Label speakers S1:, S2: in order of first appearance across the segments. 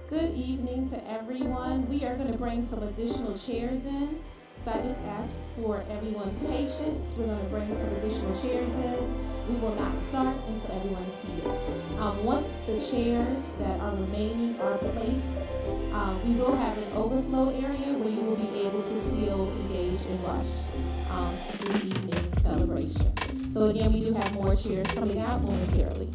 S1: Good evening to everyone. We are going to bring some additional chairs in. So I just ask for everyone's patience. We're going to bring some additional chairs in. We will not start until everyone is seated. Once the chairs that are remaining are placed, we will have an overflow area where you will be able to still engage in Rush this evening's celebration. So again, we do have more chairs coming out momentarily.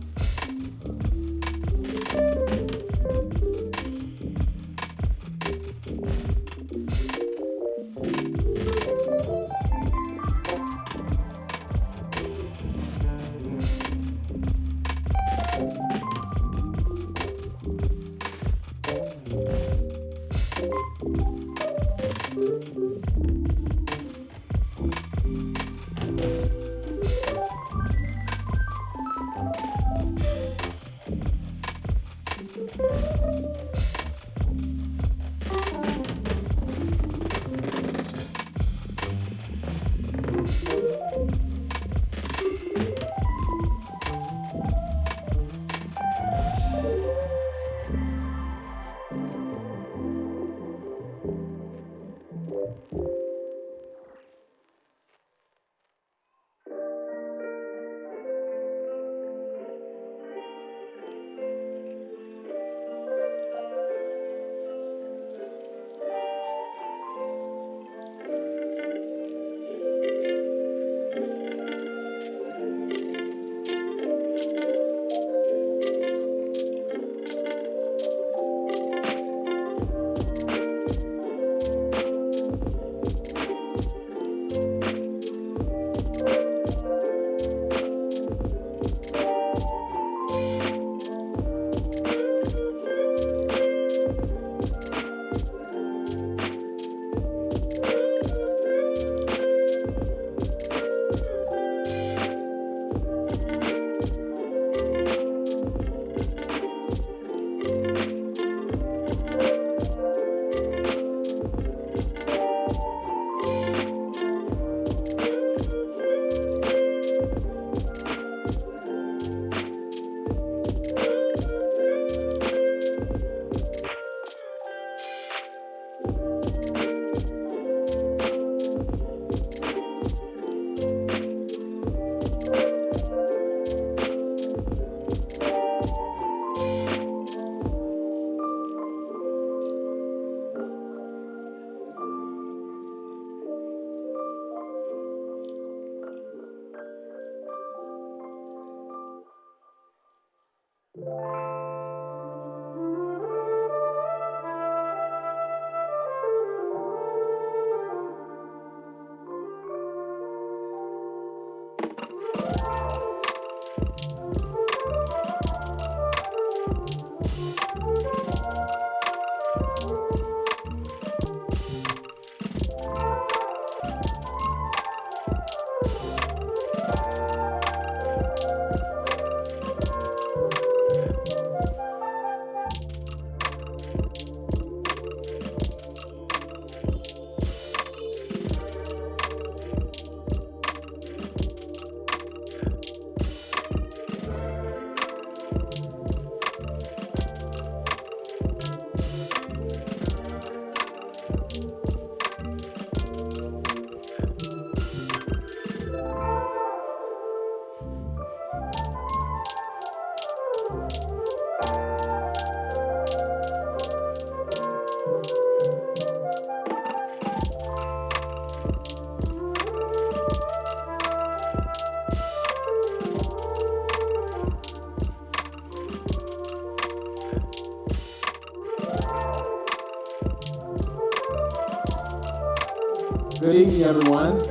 S2: Good evening, everyone.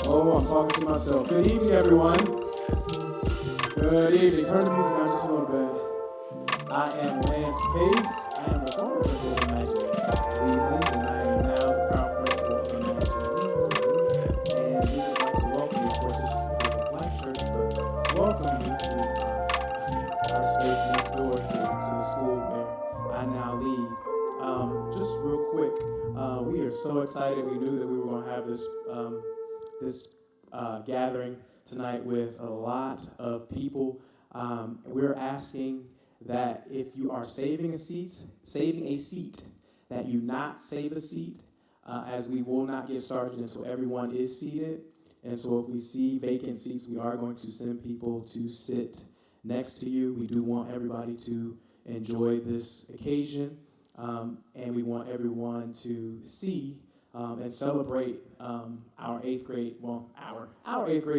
S2: Oh, I'm talking to myself. Good evening, everyone. Good evening. Turn the music down just a little bit. I am Lance Pace. I am the former principal of Imagine Cleveland, and I am now the proud principal of Imagine Cleveland. And we would like to welcome you. Of course, this is the Black Church, but welcome you to our space next door to the school where I now lead. Just real quick, we are so excited. We knew that we were going to have this gathering tonight with a lot of people. We're asking that if you are saving a seat, that you not save a seat, as we will not get started until everyone is seated. And so if we see vacant seats, we are going to send people to sit next to you. We do want everybody to enjoy this occasion. And we want everyone to see and celebrate our eighth grade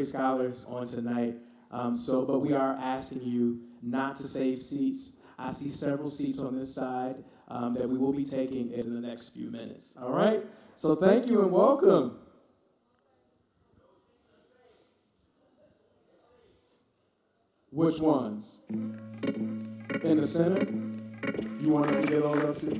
S2: scholars on tonight. But we are asking you not to save seats. I see several seats on this side that we will be taking in the next few minutes. All right? So thank you and welcome. Which ones? In the center? You want us to get those up too?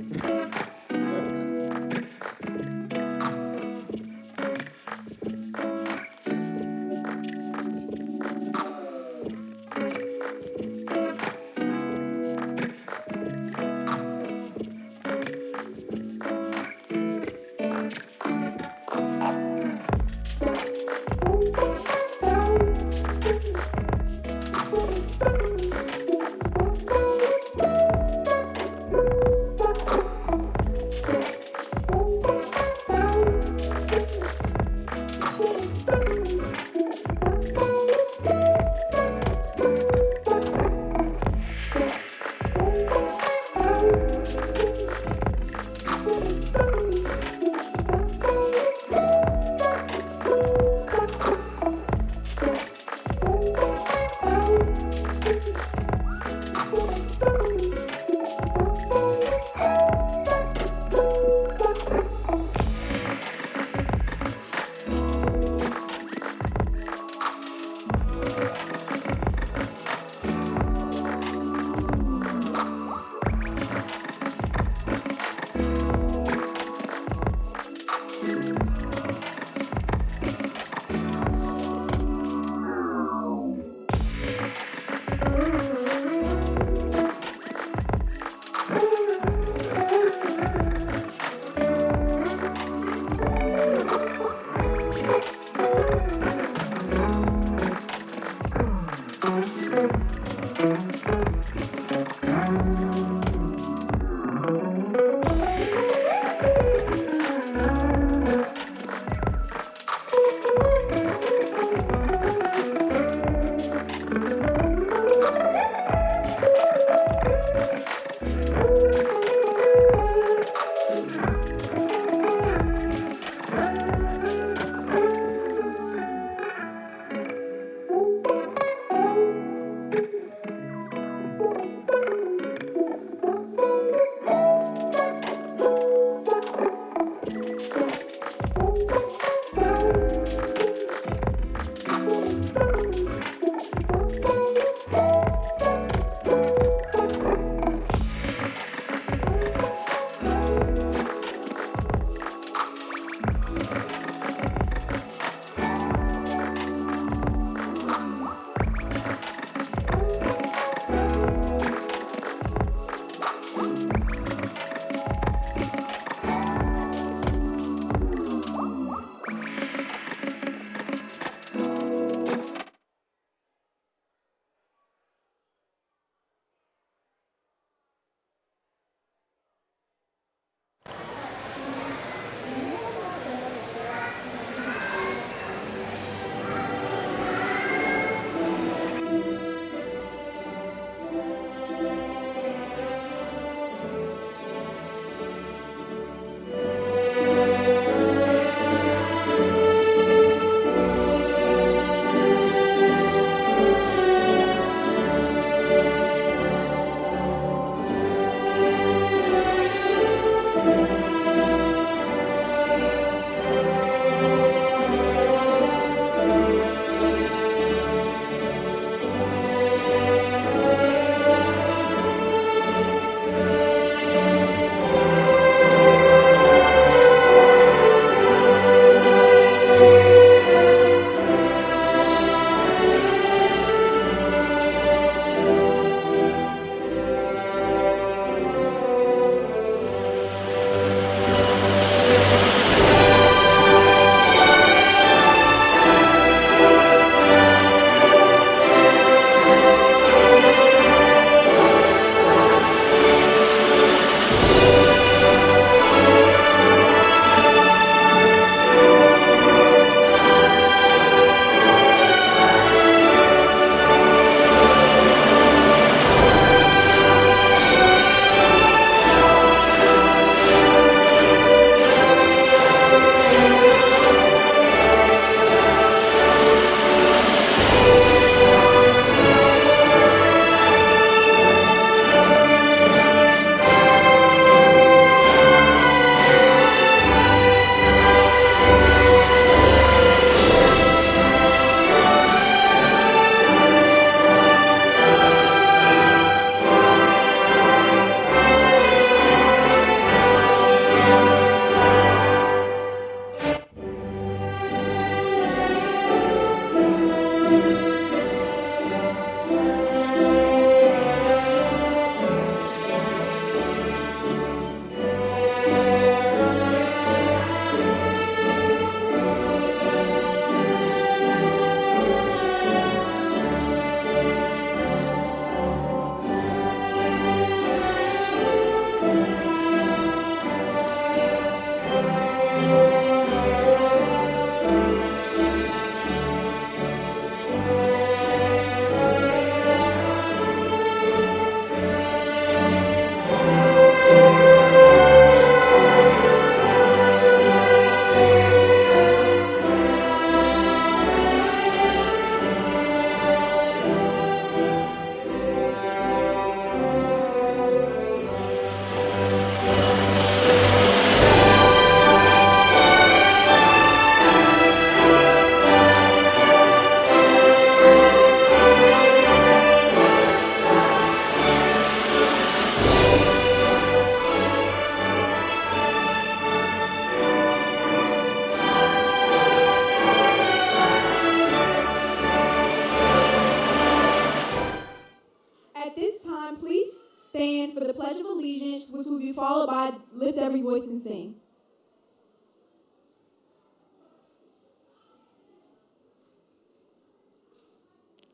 S3: At this time, please stand for the Pledge of Allegiance, which will be followed by Lift Every Voice and Sing.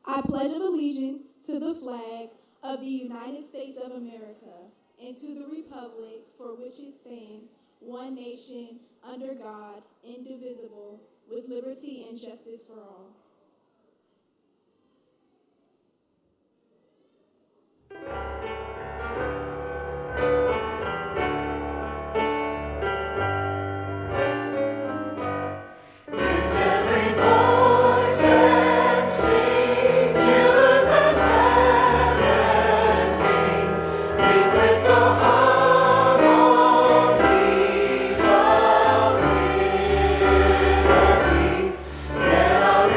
S3: I pledge allegiance to the flag of the United States of America and to the republic for which it stands, one nation, under God, indivisible, with liberty and justice for all.
S4: Let our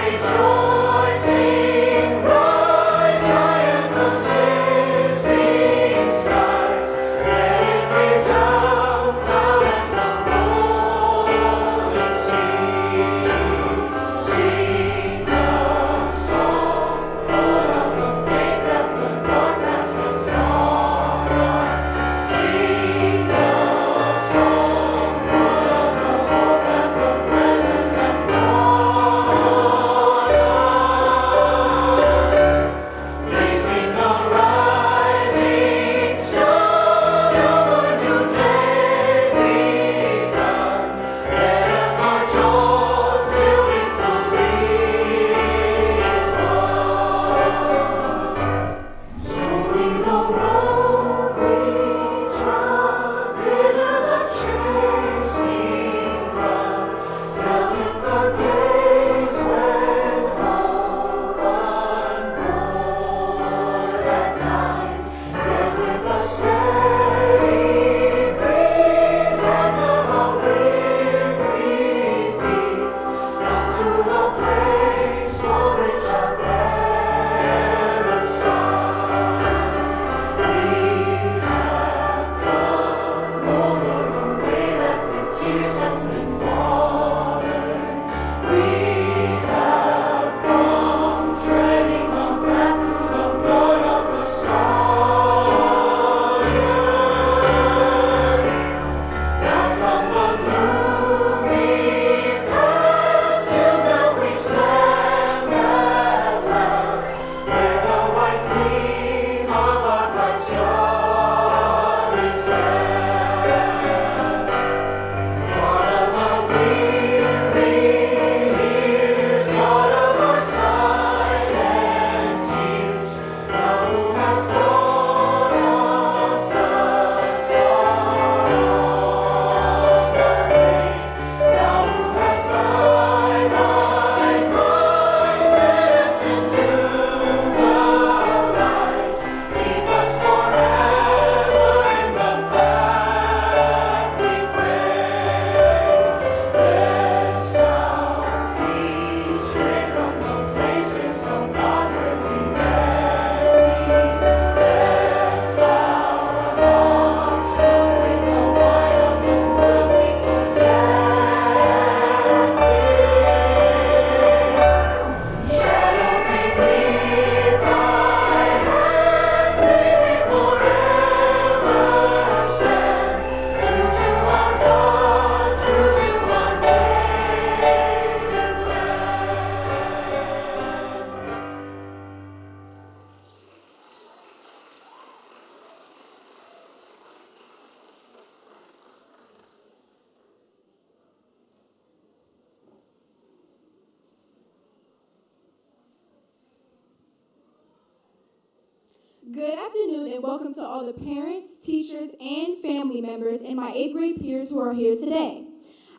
S3: Good afternoon and welcome to all the parents, teachers, and family members and my 8th grade peers who are here today.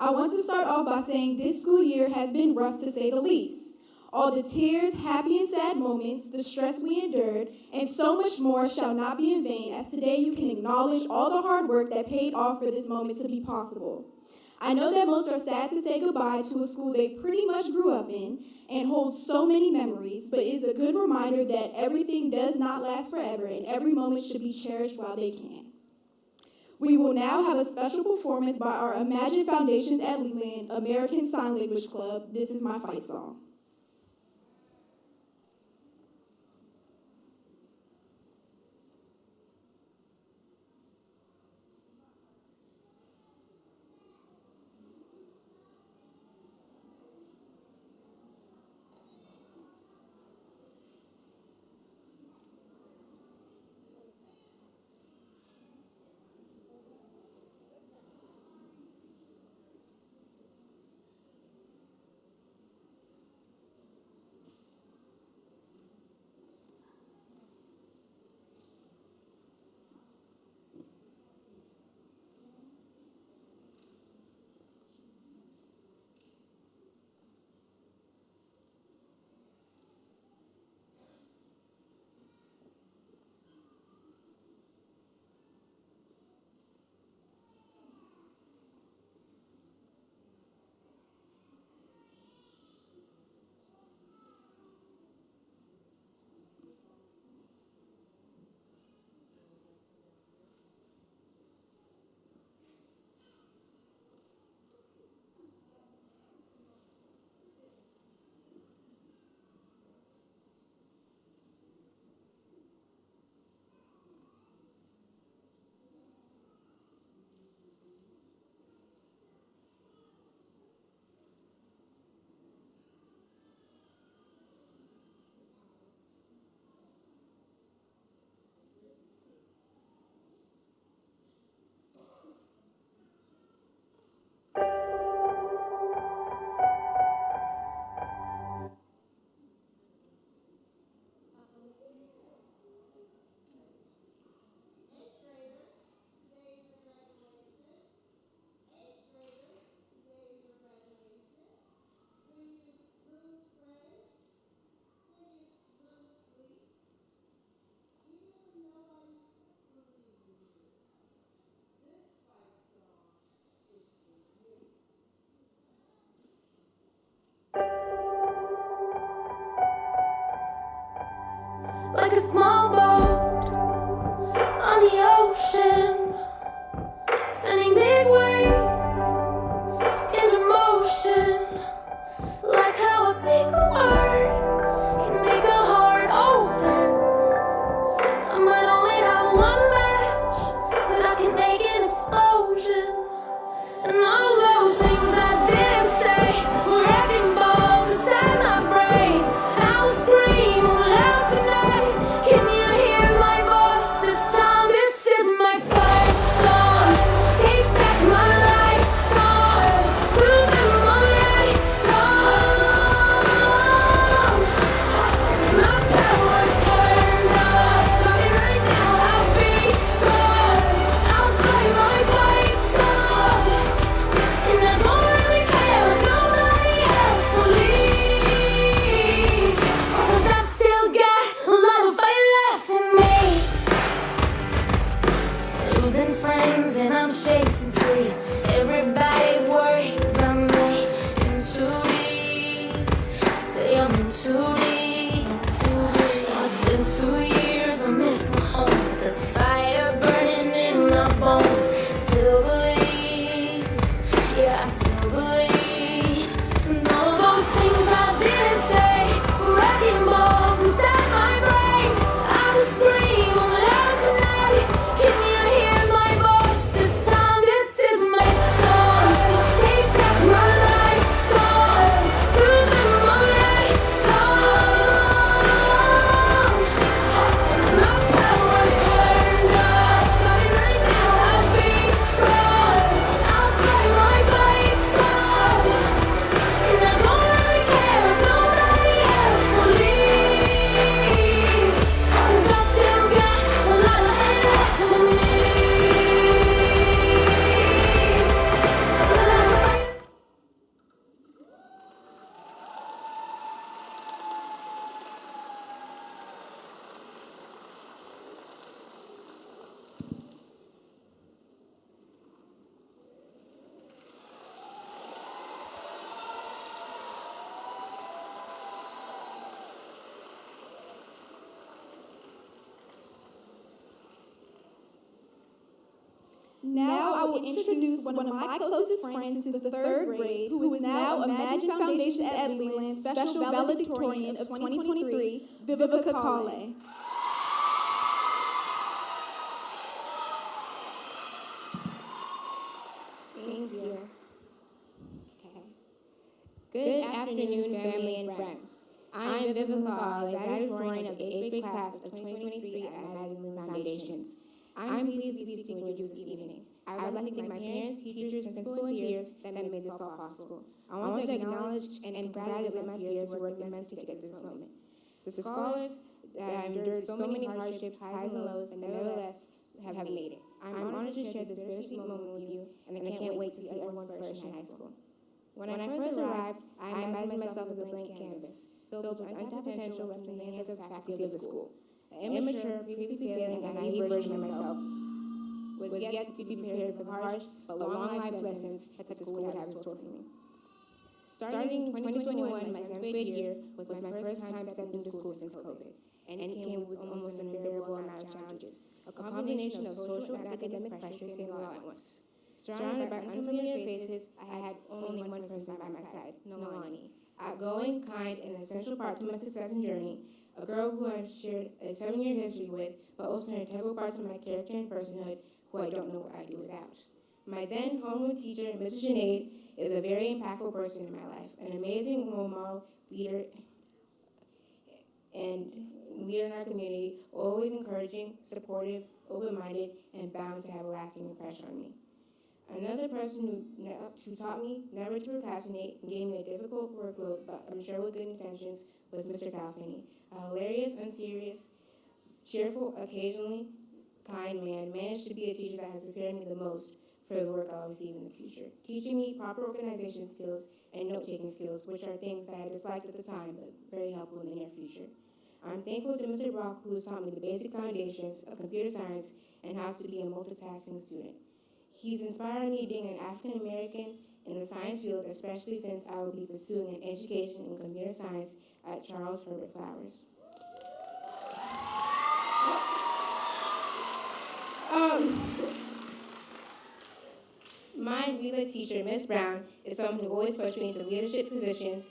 S3: I want to start off by saying this school year has been rough to say the least. All the tears, happy and sad moments, the stress we endured, and so much more shall not be in vain, as today you can acknowledge all the hard work that paid off for this moment to be possible. I know that most are sad to say goodbye to a school they pretty much grew up in and holds so many memories, but it is a good reminder that everything does not last forever and every moment should be cherished while they can. We will now have a special performance by our Imagine Foundations at Leland American Sign Language Club. This is my fight song.
S4: Like a small boat on the ocean, sending big waves into motion. Like how a single word can make a heart open. I might only have one match, but I can make an explosion. And all those things I didn't say were wrecking balls inside my brain. I will scream loud tonight. Can you hear
S3: Now I will introduce one of my closest friends since the third grade, who is now Imagine Foundation at Leland Special Valedictorian of 2023, Vivica Kale.
S5: Thank you. Okay. Good afternoon, family and friends. I am Vivica Kale, valedictorian of the 8th grade class of 2023 at Imagine Foundations. I'm pleased to be speaking with you this evening. I would like to thank my parents, teachers, principal, and peers that made this all possible. I want to acknowledge and congratulate my peers who worked immensely to get to this moment. The scholars that have endured so many hardships, highs and lows, but nevertheless have made it. I'm honored to share this very sweet moment with you, and I can't wait to see everyone flourish in high school. When I first arrived, I imagined myself as a blank canvas, filled with untapped potential left in the hands of the faculty of the school. An immature, previously failing, and naive version of myself was yet to be prepared for the harsh but long life lessons that the school would have in store for me. Starting in 2021, my 7th grade year was my first time stepping into school since COVID, and it came with almost an unbearable amount of challenges, a combination of social and academic pressures came all at once. Surrounded by unfamiliar faces, I had only one person by my side, Nolani, outgoing, kind, and an essential part to my success and journey, a girl who I've shared a 7-year history with, but also an integral part to my character and personhood, who I don't know what I'd do without. My then homeroom teacher, Mrs. Junaid, is a very impactful person in my life, an amazing role model, leader, and leader in our community, always encouraging, supportive, open-minded, and bound to have a lasting impression on me. Another person who taught me never to procrastinate and gave me a difficult workload, but I'm sure with good intentions, was Mr. Calfini, a hilarious, unserious, cheerful, occasionally kind man, managed to be a teacher that has prepared me the most for the work I'll receive in the future, teaching me proper organization skills and note-taking skills, which are things that I disliked at the time, but very helpful in the near future. I'm thankful to Mr. Brock, who has taught me the basic foundations of computer science and how to be a multitasking student. He's inspired me being an African American in the science field, especially since I will be pursuing an education in computer science at Charles Herbert Flowers. My RELA teacher, Miss Brown, is someone who always pushed me into leadership positions,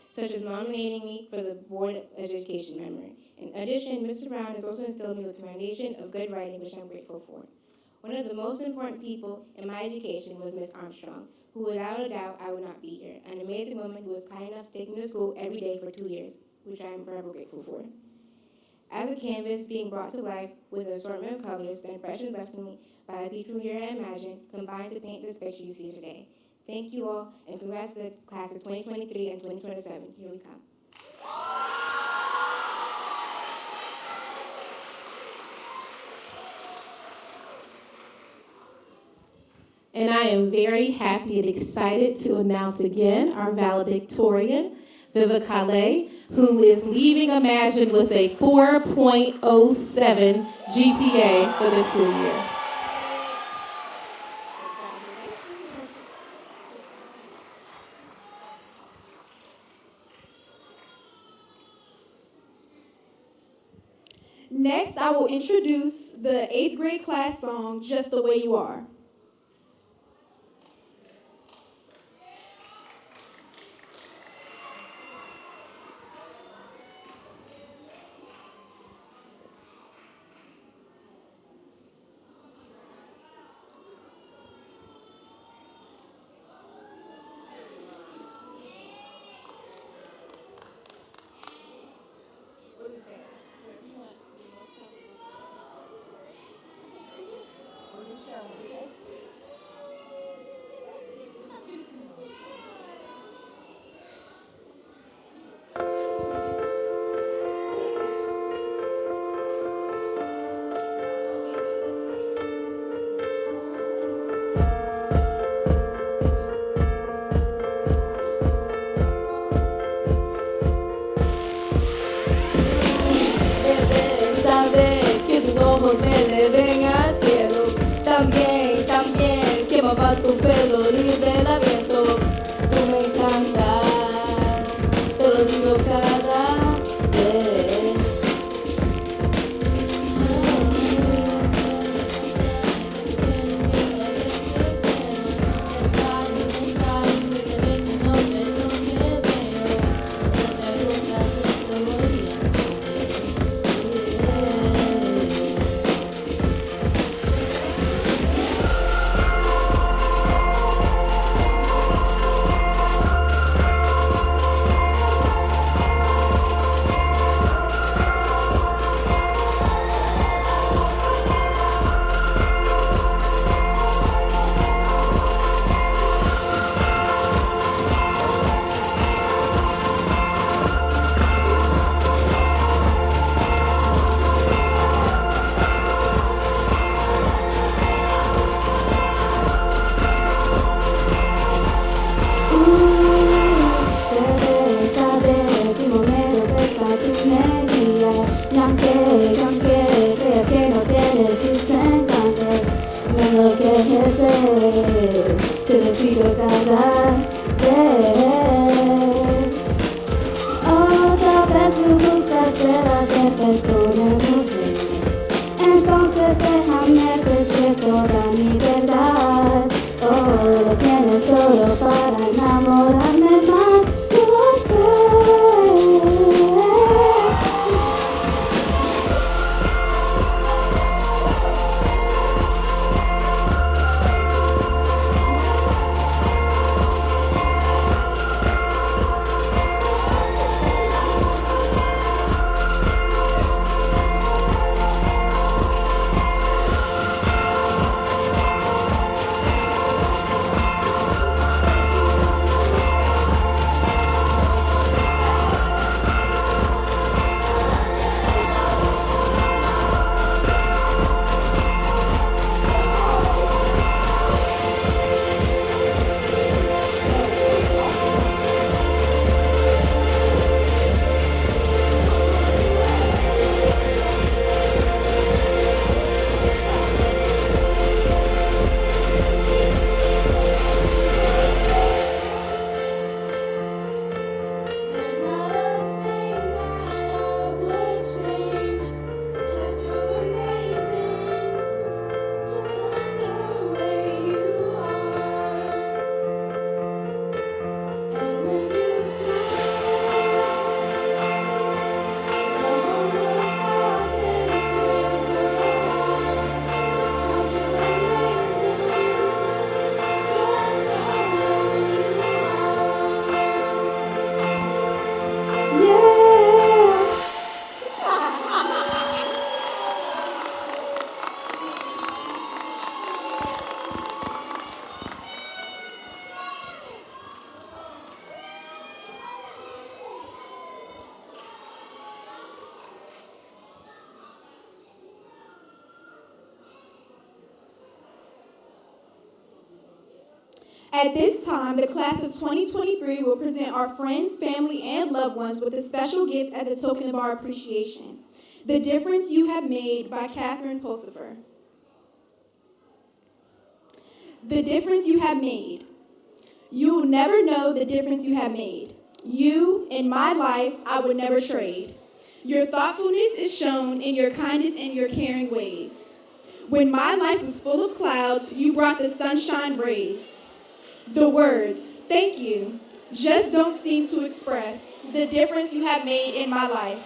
S5: such as nominating me for the Board of Education member. In addition, Mr. Brown has also instilled me with the foundation of good writing, which I'm grateful for. One of the most important people in my education was Miss Armstrong, who without a doubt I would not be here, an amazing woman who was kind enough to take me to school every day for 2 years, which I am forever grateful for. As a canvas being brought to life with an assortment of colors, the impressions left in me by the people here at Imagine combined to paint this picture you see today. Thank you all, and congrats to the class of 2023 and 2027. Here we come.
S1: And I am very happy and excited to announce again our valedictorian, Vivica Kale, who is leaving Imagine with a 4.07 GPA for this school year.
S3: Next, I will introduce the 8th grade class song, Just the Way You Are.
S6: Me le ven al cielo, también que mover tu pelo libre del viento. Tú me encantas, te lo digo cada vez. energía. Y aunque creas que no tienes tus encantos, me enloqueces, te lo digo cada vez. Otra vez me buscas ser la perfección de mujer, entonces déjame decir toda mi verdad. Oh, lo tienes todo para enamorarme más, yo lo sé. At this time, the class of 2023 will present our friends, family, and loved ones with a special gift as a token of our appreciation. The Difference You Have Made by Catherine Pulsifer. The difference you have made. You will never know the difference you have made. You, in my life, I would never trade. Your thoughtfulness is shown in your kindness and your caring ways. When my life was full of clouds, you brought the sunshine rays. The words, thank you, just don't seem to express the difference you have made in my life.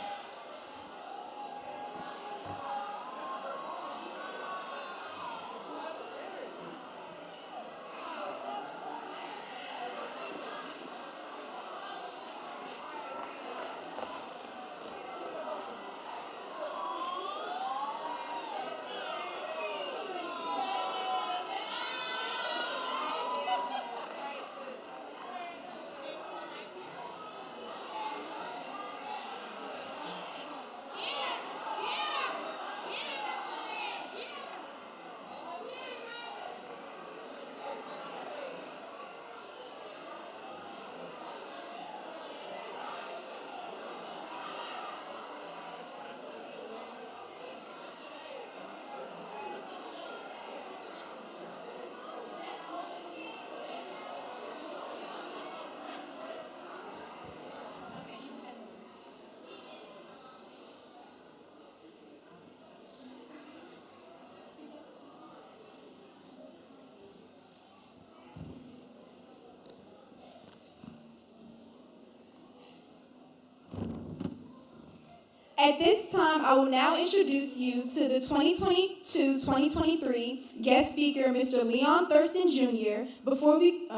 S6: At this time, I will now introduce you to the 2022-2023 guest speaker, Mr. Leon Thurston Jr. Before we,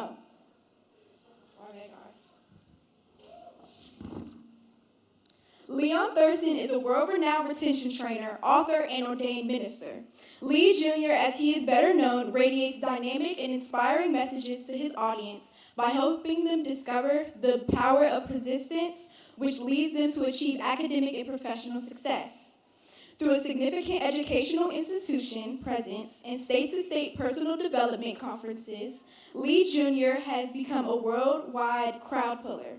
S6: Leon Thurston is a world-renowned retention trainer, author, and ordained minister. Lee Jr., as he is better known, radiates dynamic and inspiring messages to his audience by helping them discover the power of persistence, which leads them to achieve academic and professional success. Through a significant educational institution presence and state-to-state personal development conferences, Lee Jr. has become a worldwide crowd puller.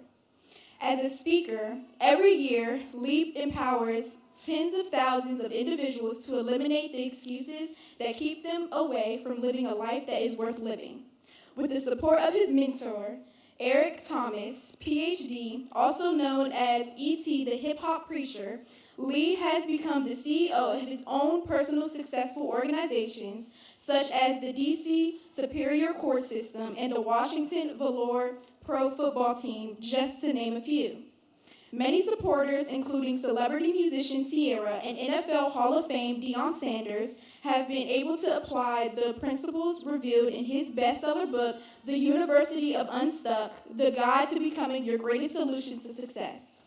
S3: As a speaker, every year, LEAP empowers tens of thousands of individuals to eliminate the excuses that keep them away from living a life that is worth living. With the support of his mentor, Eric Thomas, PhD, also known as E.T. the Hip Hop Preacher, Lee has become the CEO of his own personal successful organizations, such as the DC Superior Court System and the Washington Velour Pro Football Team, just to name a few. Many supporters, including celebrity musician Ciara and NFL Hall of Fame Deion Sanders, have been able to apply the principles revealed in his bestseller book, The University of Unstuck, The Guide to Becoming Your Greatest Solution to Success.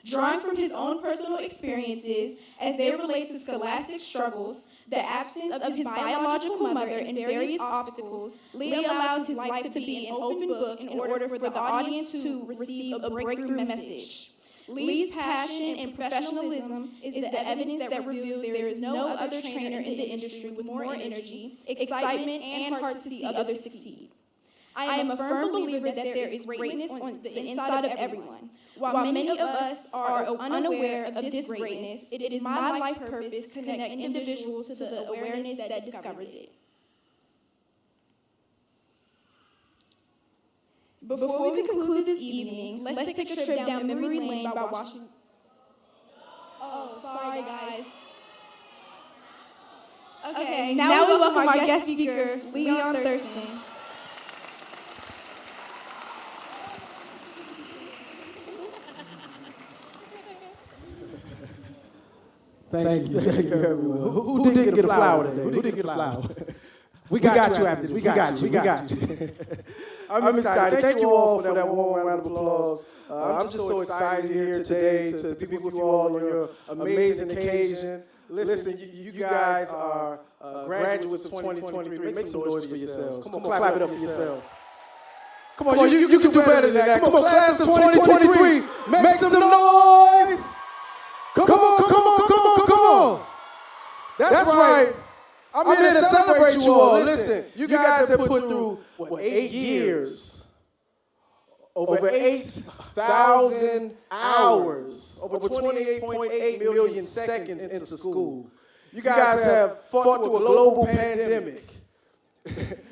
S3: Drawing from his own personal experiences as they relate to scholastic struggles, the absence of his biological mother, and various obstacles, Lee allows his life to be an open book in order for the audience to receive a breakthrough message. Lee's passion and professionalism is the evidence that reveals there is no other trainer in the industry with more energy, excitement, and heart to see others succeed. I am a firm believer that there is greatness on the inside of everyone. While many of us are unaware of this greatness, it is my life purpose to connect individuals to the awareness that discovers it. Before we conclude this evening, let's take a trip down memory lane by watching. Oh, sorry guys. Okay, now we welcome our guest speaker, Leon Thurston.
S2: Thank you, everyone. Who didn't get a flower today? Who didn't get a flower? We got you after this. We got you. I'm excited. Thank you all for that warm round of applause. I'm just so excited here today to be with you all on your amazing occasion. Listen, you guys are graduates of 2023. Make some noise for yourselves. Come on, clap it up for yourselves. Come on, you can do better than that. Come on, class of 2023, make some noise. Come on. That's right. I'm here to celebrate you all. Listen, you guys have put through, 8 years, over 8,000 hours, over 28.8 million seconds into school. You guys have fought through a global pandemic.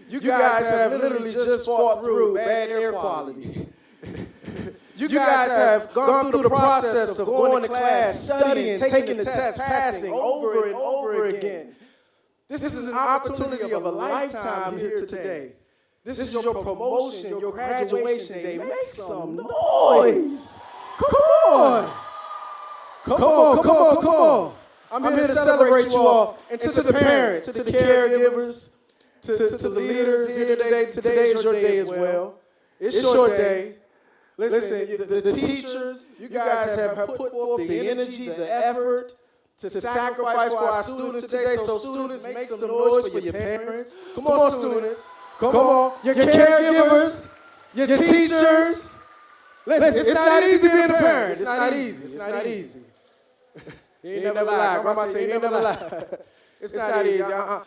S2: You guys have literally just fought through bad air quality. You guys have gone through the process of going to class, studying, taking the test, passing over and over again. This is an opportunity of a lifetime here today. This is your promotion, your graduation day. Make some noise. Come on. I'm here to celebrate you all. And to the parents, to the caregivers, to the leaders here today. Today is your day as well. It's your day. Listen, the teachers, you guys have put forth the energy, the effort to sacrifice for our students today. So students, make some noise for your parents. Come on, students. Come on. Your caregivers, your teachers. Listen, it's not easy being a parent. It's not easy. You ain't never lied. Grandma said you ain't never lied. It's not easy.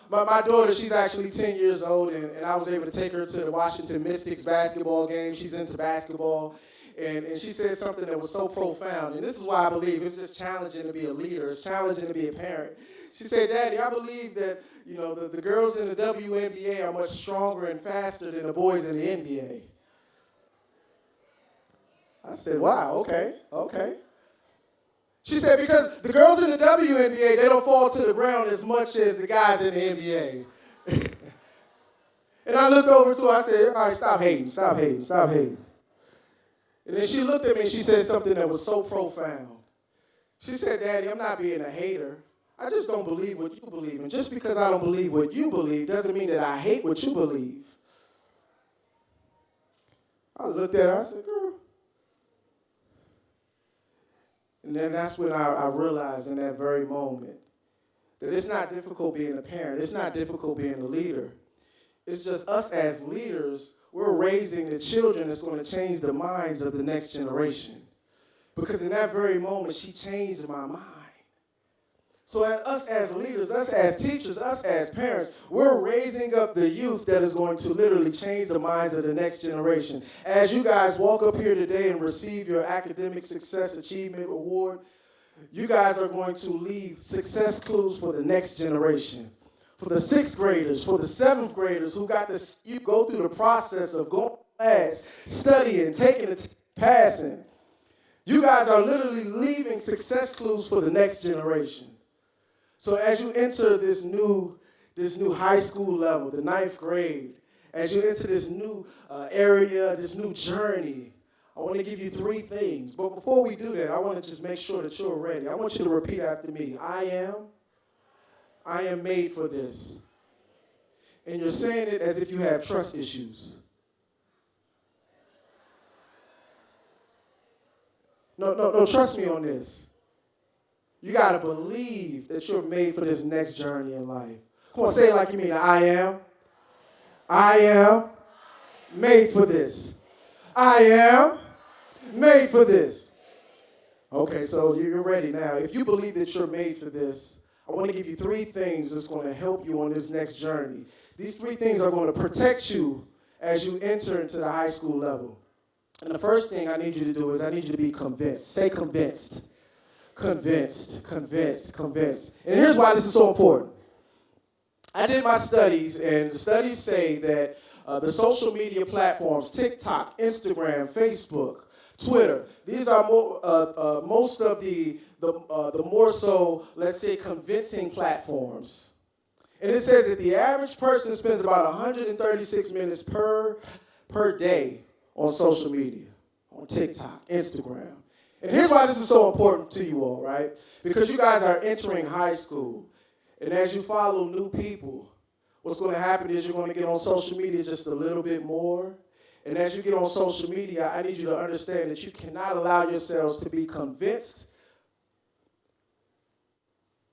S2: My daughter, she's actually 10 years old, and I was able to take her to the Washington Mystics basketball game. She's into basketball, and she said something that was so profound. And this is why I believe it's just challenging to be a leader. It's challenging to be a parent. She said, Daddy, I believe that the girls in the WNBA are much stronger and faster than the boys in the NBA. I said, wow, okay. She said, because the girls in the WNBA, they don't fall to the ground as much as the guys in the NBA. And I looked over to her, I said, all right, stop hating. And then she looked at me and she said something that was so profound. She said, Daddy, I'm not being a hater. I just don't believe what you believe. And just because I don't believe what you believe doesn't mean that I hate what you believe. I looked at her, I said, girl. And then that's when I realized in that very moment that it's not difficult being a parent. It's not difficult being a leader. It's just us as leaders, we're raising the children that's going to change the minds of the next generation. Because in that very moment, she changed my mind.
S7: So us as leaders, us as teachers, us as parents, we're raising up the youth that is going to literally change the minds of the next generation. As you guys walk up here today and receive your academic success achievement award, you guys are going to leave success clues for the next generation. For the 6th graders, for the 7th graders who got this, you go through the process of going to class, studying, taking it, passing. You guys are literally leaving success clues for the next generation. So as you enter this new high school level, the 9th grade, as you enter this new area, this new journey, I want to give you 3 things. But before we do that, I want to just make sure that you're ready. I want you to repeat after me. I am made for this. And you're saying it as if you have trust issues. No, trust me on this. You got to believe that you're made for this next journey in life. Come on, say it like you mean it. I am made for this. I am made for this. Okay, so you're ready now. If you believe that you're made for this, I want to give you 3 things that's going to help you on this next journey. These 3 things are going to protect you as you enter into the high school level. And the first thing I need you to do is I need you to be convinced. Say convinced. Convinced, convinced, convinced. And here's why this is so important. I did my studies, and the studies say that the social media platforms, TikTok, Instagram, Facebook, Twitter, these are most of the more so, let's say, convincing platforms. And it says that the average person spends about 136 minutes per day on social media, on TikTok, Instagram. And here's why this is so important to you all, right? Because you guys are entering high school. And as you follow new people, what's going to happen is you're going to get on social media just a little bit more. And as you get on social media, I need you to understand that you cannot allow yourselves to be convinced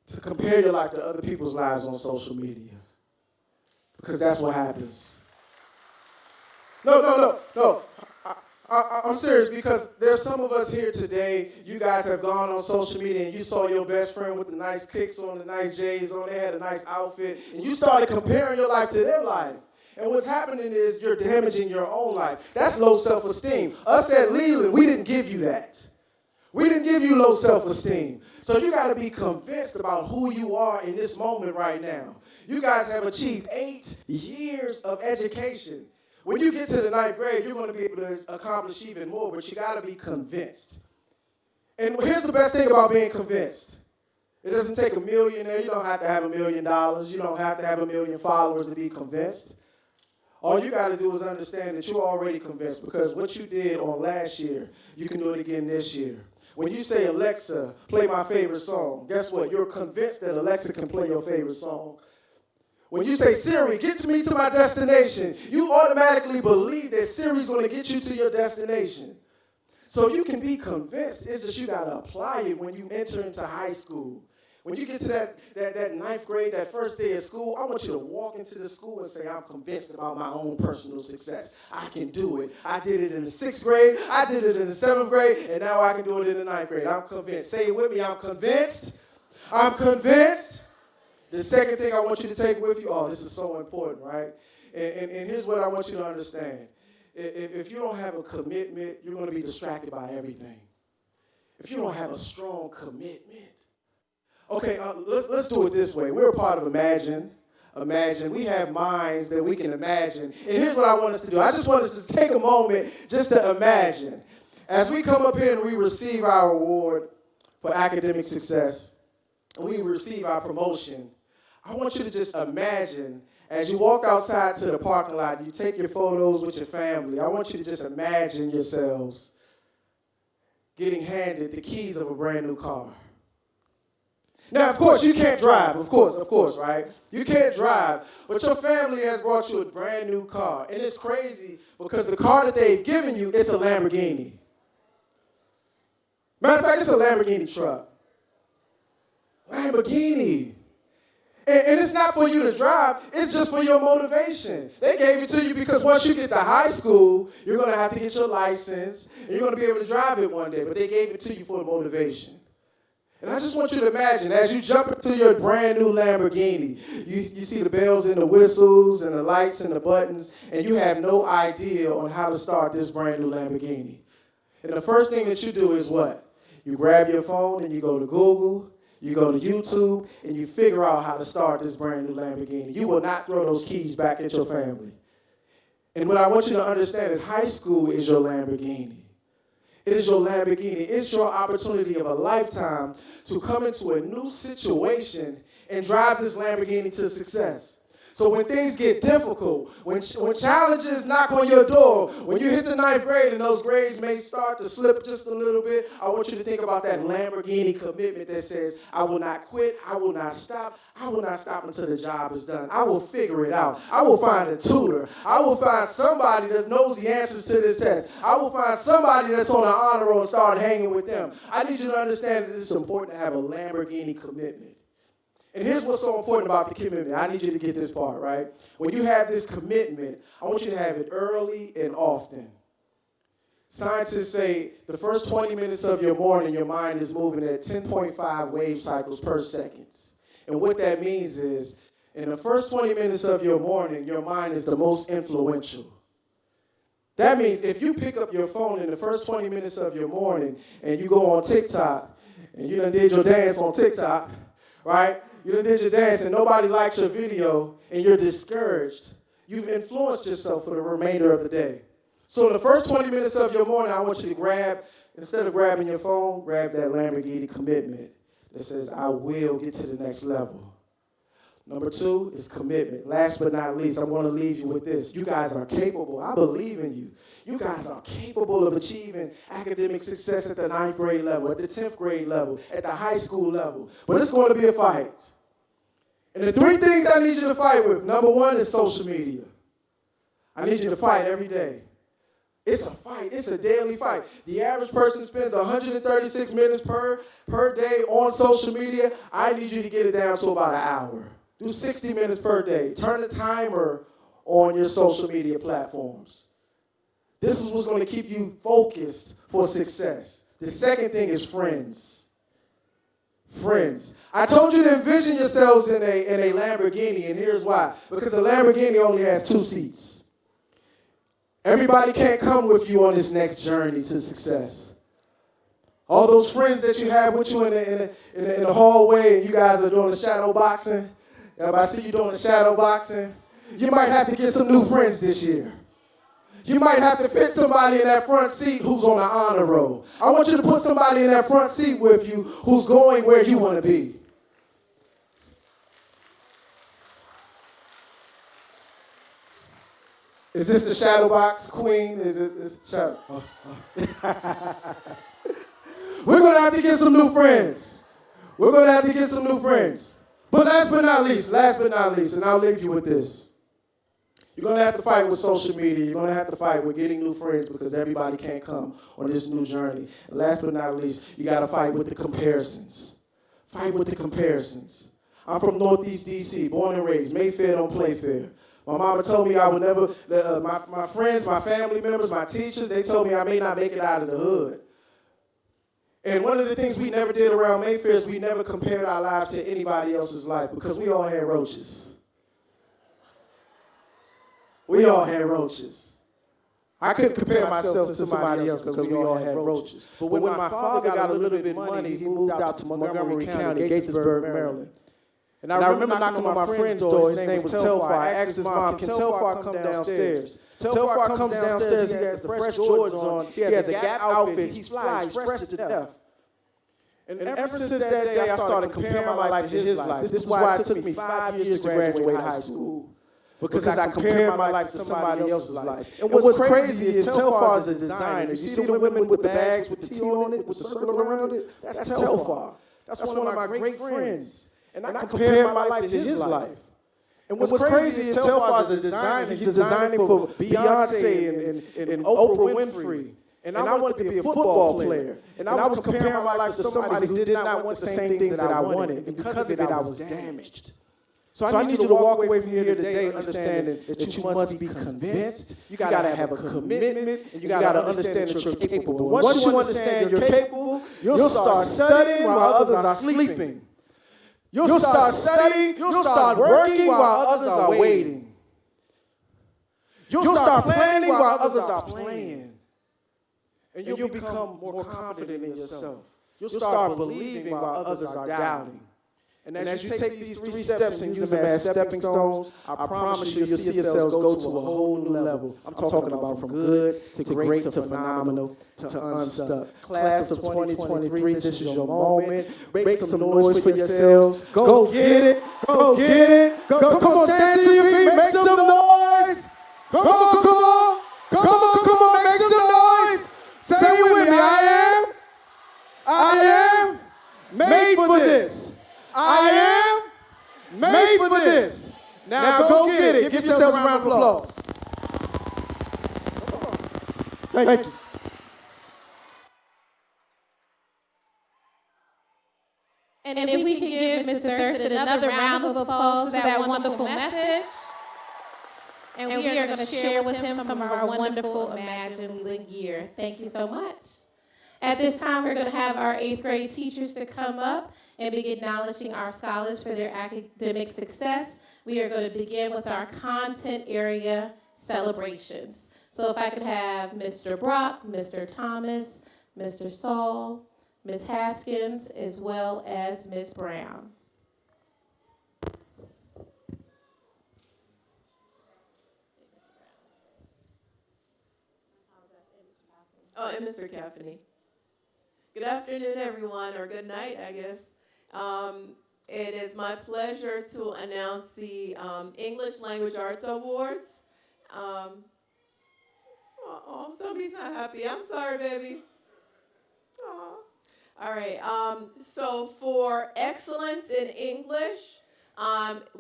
S7: to compare your life to other people's lives on social media. Because that's what happens. No. I'm serious, because there's some of us here today, you guys have gone on social media and you saw your best friend with the nice kicks on, the nice J's on, they had a nice outfit, and you started comparing your life to their life. And what's happening is you're damaging your own life. That's low self-esteem. Us at Leland, we didn't give you that. We didn't give you low self-esteem. So you got to be convinced about who you are in this moment right now. You guys have achieved 8 years of education. When you get to the 9th grade, you're going to be able to accomplish even more, but you got to be convinced. And here's the best thing about being convinced. It doesn't take a millionaire. You don't have to have $1 million. You don't have to have 1 million followers to be convinced. All you got to do is understand that you're already convinced, because what you did on last year, you can do it again this year. When you say, Alexa, play my favorite song, guess what? You're convinced that Alexa can play your favorite song. When you say, Siri, get me to my destination, you automatically believe that Siri's going to get you to your destination. So you can be convinced. It's just you got to apply it when you enter into high school. When you get to that 9th grade, that first day of school, I want you to walk into the school and say, I'm convinced about my own personal success. I can do it. I did it in the 6th grade. I did it in the 7th grade. And now I can do it in the 9th grade. I'm convinced. Say it with me. I'm convinced. I'm convinced. The second thing I want you to take with you, this is so important, right? And here's what I want you to understand. If you don't have a commitment, you're going to be distracted by everything. If you don't have a strong commitment. Okay, let's do it this way. We're a part of Imagine. We have minds that we can imagine. And here's what I want us to do. I just want us to take a moment just to imagine. As we come up here and we receive our award for academic success, and we receive our promotion, I want you to just imagine, as you walk outside to the parking lot, you take your photos with your family, I want you to just imagine yourselves getting handed the keys of a brand new car. Now, of course, you can't drive, of course, right? You can't drive, but your family has brought you a brand new car. And it's crazy because the car that they've given you, it's a Lamborghini. Matter of fact, it's a Lamborghini truck. Lamborghini. And it's not for you to drive, it's just for your motivation. They gave it to you because once you get to high school, you're going to have to get your license, and you're going to be able to drive it one day, but they gave it to you for motivation. And I just want you to imagine, as you jump into your brand new Lamborghini, you see the bells and the whistles and the lights and the buttons, and you have no idea on how to start this brand new Lamborghini. And the first thing that you do is what? You grab your phone and you go to Google, you go to YouTube, and you figure out how to start this brand new Lamborghini. You will not throw those keys back at your family. And what I want you to understand is high school is your Lamborghini. It is your Lamborghini. It's your opportunity of a lifetime to come into a new situation and drive this Lamborghini to success. So when things get difficult, when challenges knock on your door, when you hit the 9th grade and those grades may start to slip just a little bit, I want you to think about that Lamborghini commitment that says, I will not quit, I will not stop until the job is done. I will figure it out. I will find a tutor. I will find somebody that knows the answers to this test. I will find somebody that's on an honor roll and start hanging with them. I need you to understand that it's important to have a Lamborghini commitment. And here's what's so important about the commitment. I need you to get this part, right? When you have this commitment, I want you to have it early and often. Scientists say the first 20 minutes of your morning, your mind is moving at 10.5 wave cycles per second. And what that means is, in the first 20 minutes of your morning, your mind is the most influential. That means if you pick up your phone in the first 20 minutes of your morning and you go on TikTok and you done did your dance on TikTok, right? You done did your dance and nobody likes your video and you're discouraged. You've influenced yourself for the remainder of the day. So in the first 20 minutes of your morning, I want you to grab, instead of grabbing your phone, grab that Lamborghini commitment that says, I will get to the next level. Number 2 is commitment. Last but not least, I'm going to leave you with this. You guys are capable. I believe in you. You guys are capable of achieving academic success at the 9th grade level, at the 10th grade level, at the high school level. But it's going to be a fight. And the 3 things I need you to fight with, number 1 is social media. I need you to fight every day. It's a fight. It's a daily fight. The average person spends 136 minutes per day on social media. I need you to get it down to about an hour. Do 60 minutes per day. Turn the timer on your social media platforms. This is what's going to keep you focused for success. The second thing is friends. Friends. I told you to envision yourselves in a Lamborghini, and here's why. Because a Lamborghini only has 2 seats. Everybody can't come with you on this next journey to success. All those friends that you have with you in the hallway and you guys are doing the shadow boxing, I see you doing the shadow boxing, you might have to get some new friends this year. You might have to fit somebody in that front seat who's on the honor roll. I want you to put somebody in that front seat with you who's going where you want to be. Is this the shadow box queen? Is it shadow? We're going to have to get some new friends. We're going to have to get some new friends. But last but not least, and I'll leave you with this. You're going to have to fight with social media. You're going to have to fight with getting new friends because everybody can't come on this new journey. And last but not least, you got to fight with the comparisons. Fight with the comparisons. I'm from Northeast D.C., born and raised. Mayfair don't play fair. My mama told me I would never, my friends, my family members, my teachers, they told me I may not make it out of the hood. And one of the things we never did around Mayfair is we never compared our lives to anybody else's life because we all had roaches. We all had roaches. I couldn't compare myself to somebody else because we all had roaches. But when my father got a little bit of money, he moved out to Montgomery County, Gatesburg, Maryland. And I remember knocking on my friend's door. His name was Telfar. I asked his mom, can Telfar come downstairs? Telfar comes downstairs. He has the fresh Jordans on. He has a Gap outfit. He's fly. He's fresh to death. And ever since that day, I started comparing my life to his life. This is why it took me 5 years to graduate high school. Because I compared my life to somebody else's life. And what's crazy is Telfar is a designer. You see the women with the bags with the T on it, with the circle around it? That's Telfar. That's one of my great friends. And I compared my life to his life. And what's crazy is Telfar is a designer. He's designing for Beyonce and Oprah Winfrey. And I wanted to be a football player. And I was comparing my life to somebody who did not want the same things that I wanted. And because of it, I was damaged. So I need you to walk away from here today understanding that you must be convinced, you got to have a commitment, and you got to understand that you're capable. Once you understand you're capable, you'll start studying while others are sleeping. You'll start studying, you'll start working while others are waiting. You'll start planning while others are playing. And you'll become more confident in yourself. You'll start believing while others are doubting. And as you take these 3 steps and use them as stepping stones, I promise you, you'll see yourselves go to a whole new level. I'm talking about from good to great to phenomenal to unstuck. Class of 2023, this is your moment. Make some noise for yourselves. Go get it. Go get it. Go, come on, stand to your feet. Make some noise. Come on, come on. Come on, come on. Make some noise. Say it with me. I am made for this. I am made for this. Now go get it. Give yourselves a round of applause. Thank you.
S1: And if we can give Mr. Thurston another round of applause for that wonderful message. And we are going to share with him some of our wonderful Imagine the Year. Thank you so much. At this time, we're going to have our 8th grade teachers to come up and begin acknowledging our scholars for their academic success. We are going to begin with our content area celebrations. So if I could have Mr. Brock, Mr. Thomas, Mr. Saul, Ms. Haskins, as well as Ms. Brown.
S8: Oh, and Mr. Caffney. Good afternoon, everyone, or good night, I guess. It is my pleasure to announce the English Language Arts Awards. Somebody's not happy. I'm sorry, baby. Aw. All right. So for excellence in English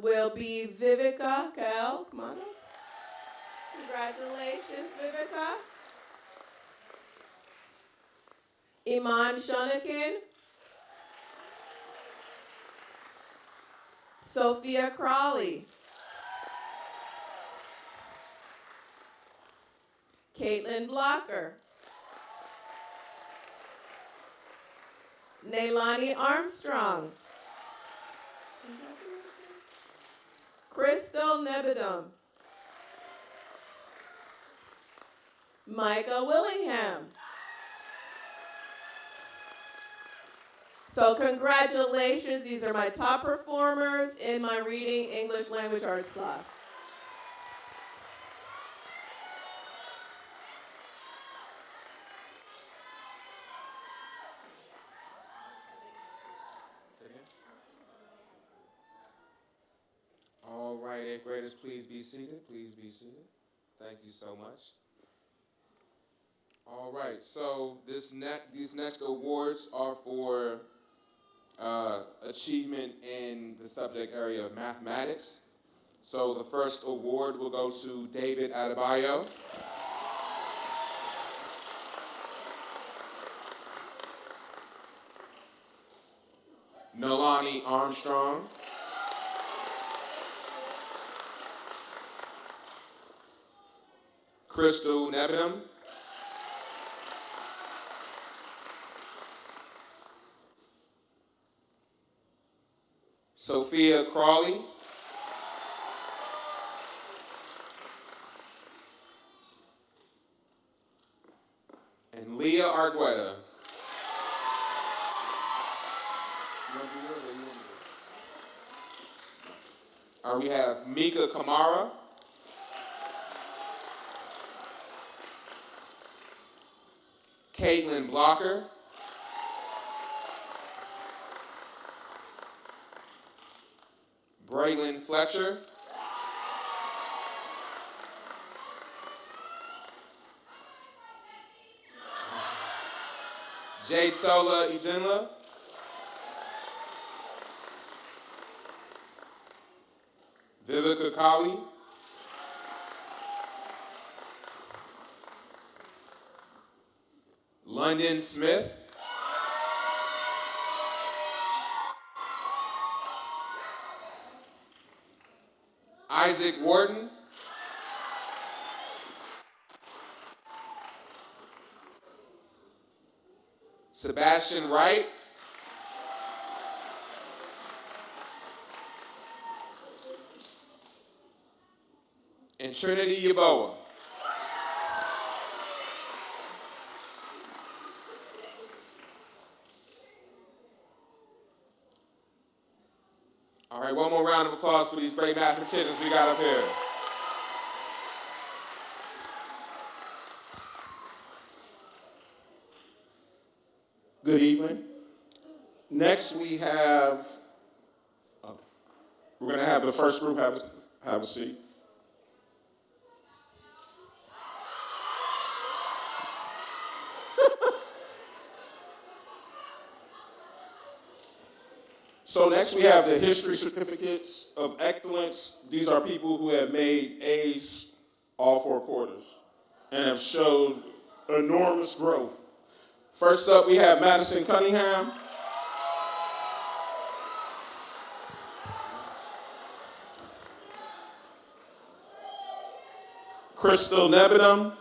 S8: will be Vivica Kel. Come on up. Congratulations, Vivica. Iman Shonikin. Sophia Crawley. Caitlin Blocker. Neilani Armstrong. Crystal Nebedum. Micah Willingham. So congratulations, these are my top performers in my reading English language arts class.
S9: All right, 8th graders, please be seated. Please be seated. Thank you so much. All right, so these next awards are for achievement in the subject area of mathematics. So the first award will go to David Adebayo. Nolani Armstrong. Crystal Nebedum. Sophia Crawley. And Leah Argueta. We have Mika Kamara. Caitlin Blocker. Braylon Fletcher. Jay Sola Ujinla. Vivica Kali. London Smith. Isaac Wharton, Sebastian Wright, and Trinity Yaboa. All right, one more round of applause for these great mathematicians we got up here. Good evening. Next we have, we're going to have the first group have a seat. So next we have the history certificates of excellence. These are people who have made A's all 4 quarters and have showed enormous growth. First up, we have Madison Cunningham. Crystal Nebedum.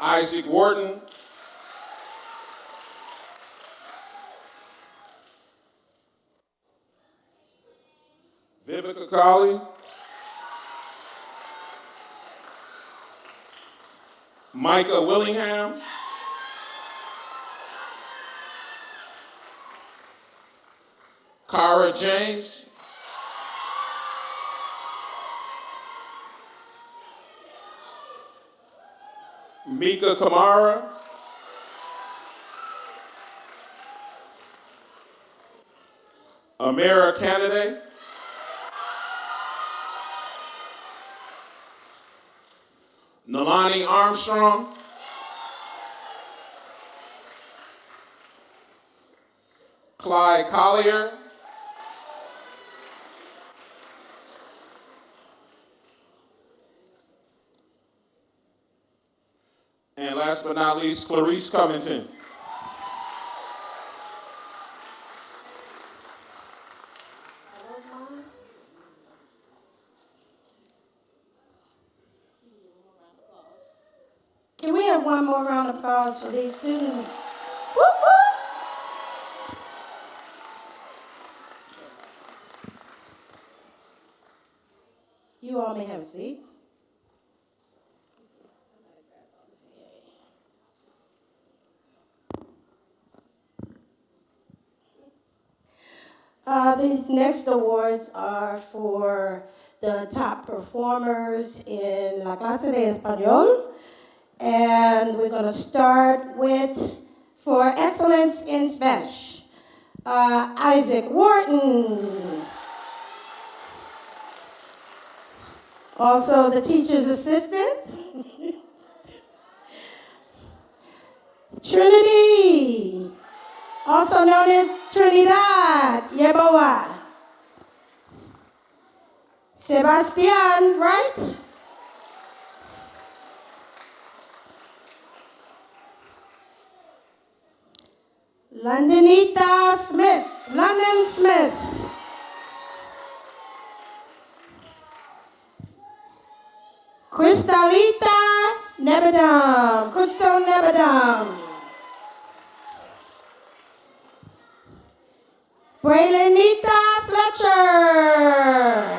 S9: Isaac Wharton. Vivica Colley. Micah Willingham. Cara James. Mika Kamara. Amira Kennedy. Nalani Armstrong. Clyde Collier. And last but not least, Clarice Covington.
S10: Can we have one more round of applause for these students? Woo, woo. You all may have a seat. These next awards are for the top performers in La Clase de Español. And we're going to start with, for excellence in Spanish, Isaac Wharton. Also the teacher's assistant, Trinity, also known as Trinidad Yeboah. Sebastian Wright. Londonita Smith, London Smith. Crystalita Nebedum, Crystal Nebedum. Braylenita Fletcher.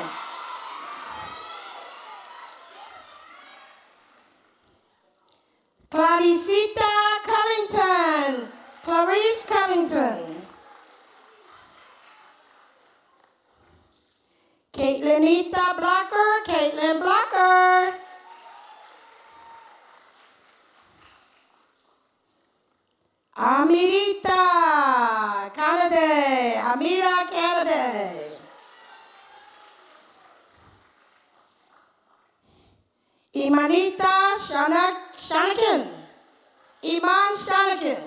S10: Claricita Covington, Clarice Covington. Caitlinita Blocker, Caitlin Blocker. Amirita Kennedy, Amira Kennedy. Imanita Shanakin, Iman Shanakin.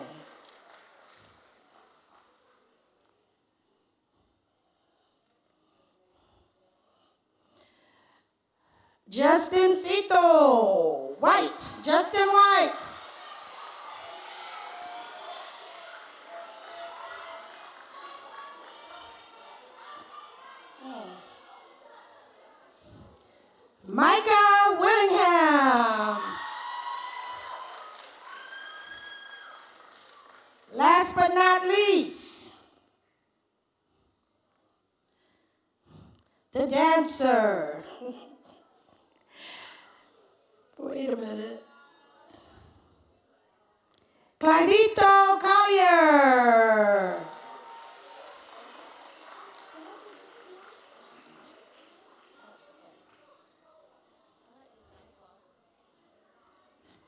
S10: Justin Cito, White, Justin White. Micah Willingham. Last but not least, the dancer. Wait a minute. Clydito Collier.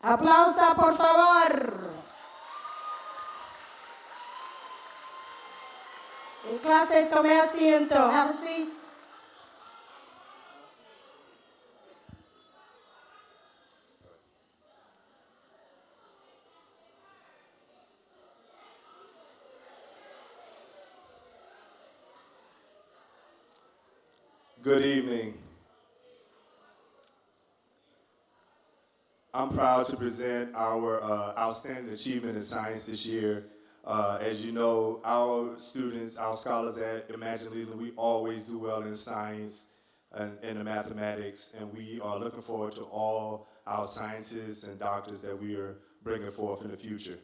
S10: Aplausa, por favor. En clase, tome asiento. Have a seat.
S11: Good evening. I'm proud to present our Outstanding Achievement in Science this year. As you know, our students, our scholars at Imagine Leland, we always do well in science and in the mathematics, and we are looking forward to all our scientists and doctors that we are bringing forth in the future.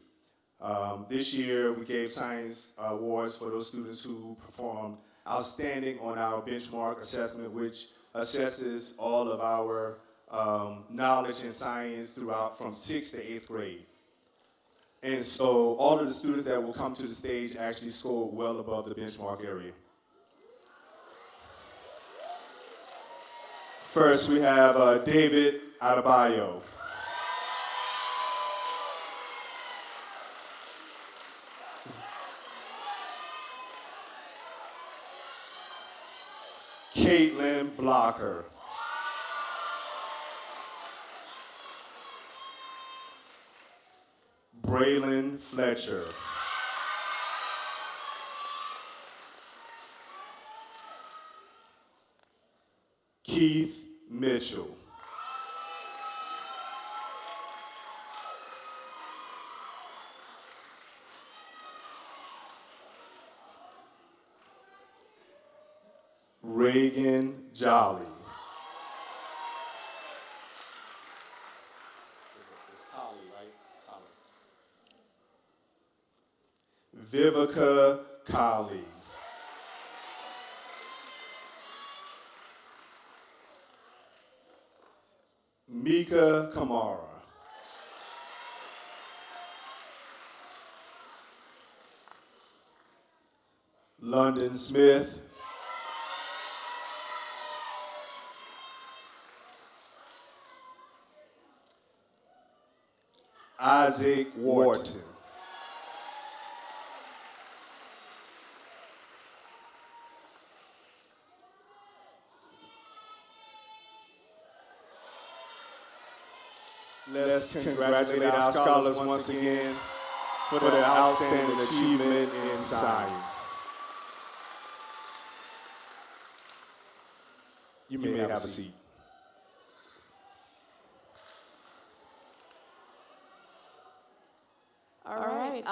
S11: This year, we gave science awards for those students who performed outstanding on our benchmark assessment, which assesses all of our knowledge in science throughout from 6th to 8th grade. And so all of the students that will come to the stage actually scored well above the benchmark area. First, we have David Adebayo. Caitlin Blocker. Braylon Fletcher. Keith Mitchell. Reagan Jolly. Vivica Colley. Mika Kamara. London Smith. Isaac Wharton. Let's congratulate our scholars once again for their outstanding achievement in science. You may have a seat.
S8: All right.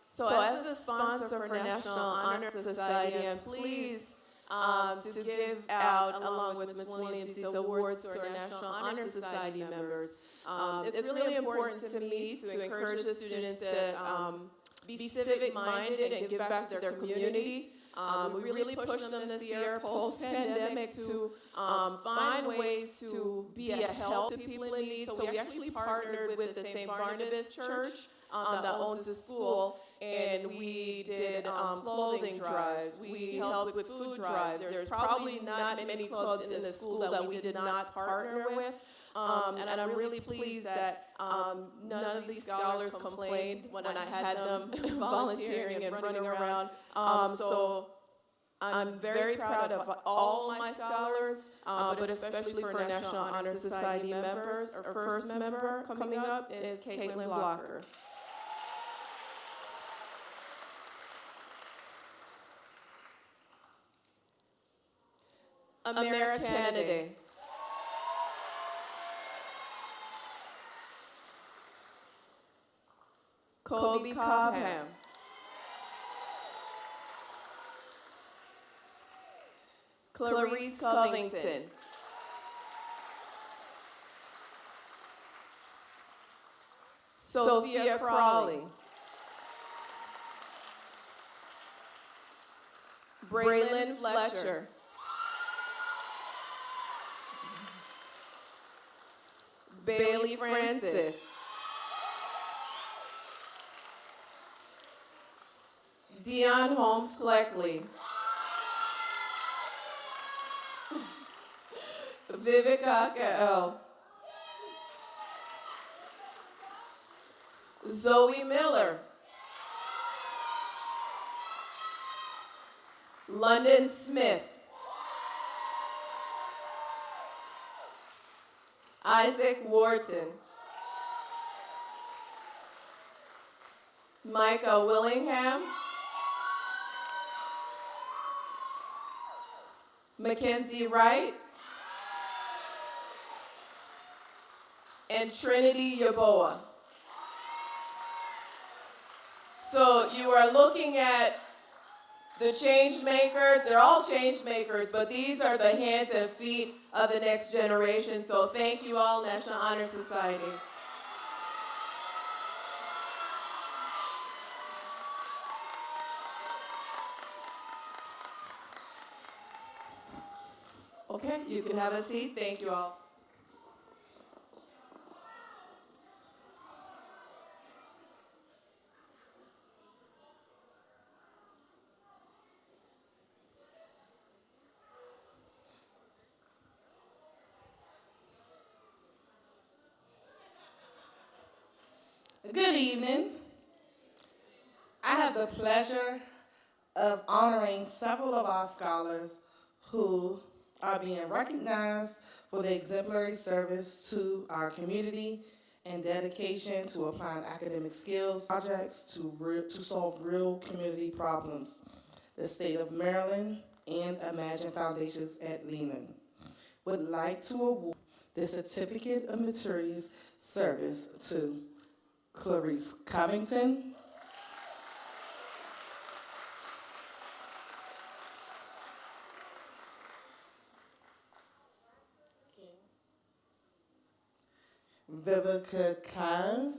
S8: So as a sponsor for National Honor Society, I'm pleased to give out, along with Ms. Williams, these awards to our National Honor Society members. It's really important to me to encourage the students to be civic-minded and give back to their community. We really pushed them this year, post-pandemic, to find ways to be a help to people in need. So we actually partnered with the St. Barnabas Church that owns the school, and we did clothing drives. We helped with food drives. There's probably not many clubs in the school that we did not partner with. And I'm really pleased that none of these scholars complained when I had them volunteering and running around. So I'm very proud of all my scholars, but especially for National Honor Society members. Our first member coming up is Caitlin Blocker. Amira Kennedy. Kobe Cobham. Clarice Covington. Sophia Crawley. Braylon Fletcher. Bailey Francis. Dion Holmes Cleckley. Vivica Kael. Zoe Miller. London Smith. Isaac Wharton. Micah Willingham. Mackenzie Wright. And Trinity Yaboa. So you are looking at the change makers. They're all change makers, but these are the hands and feet of the next generation. So thank you all, National Honor Society. Okay, you can have a seat. Thank you all.
S12: Good evening. I have the pleasure of honoring several of our scholars who are being recognized for their exemplary service to our community and dedication to applying academic skills projects to solve real community problems. The state of Maryland and Imagine Foundations at Lehman would like to award the Certificate of Meritorious Service to Clarice Covington, Vivica Kyle,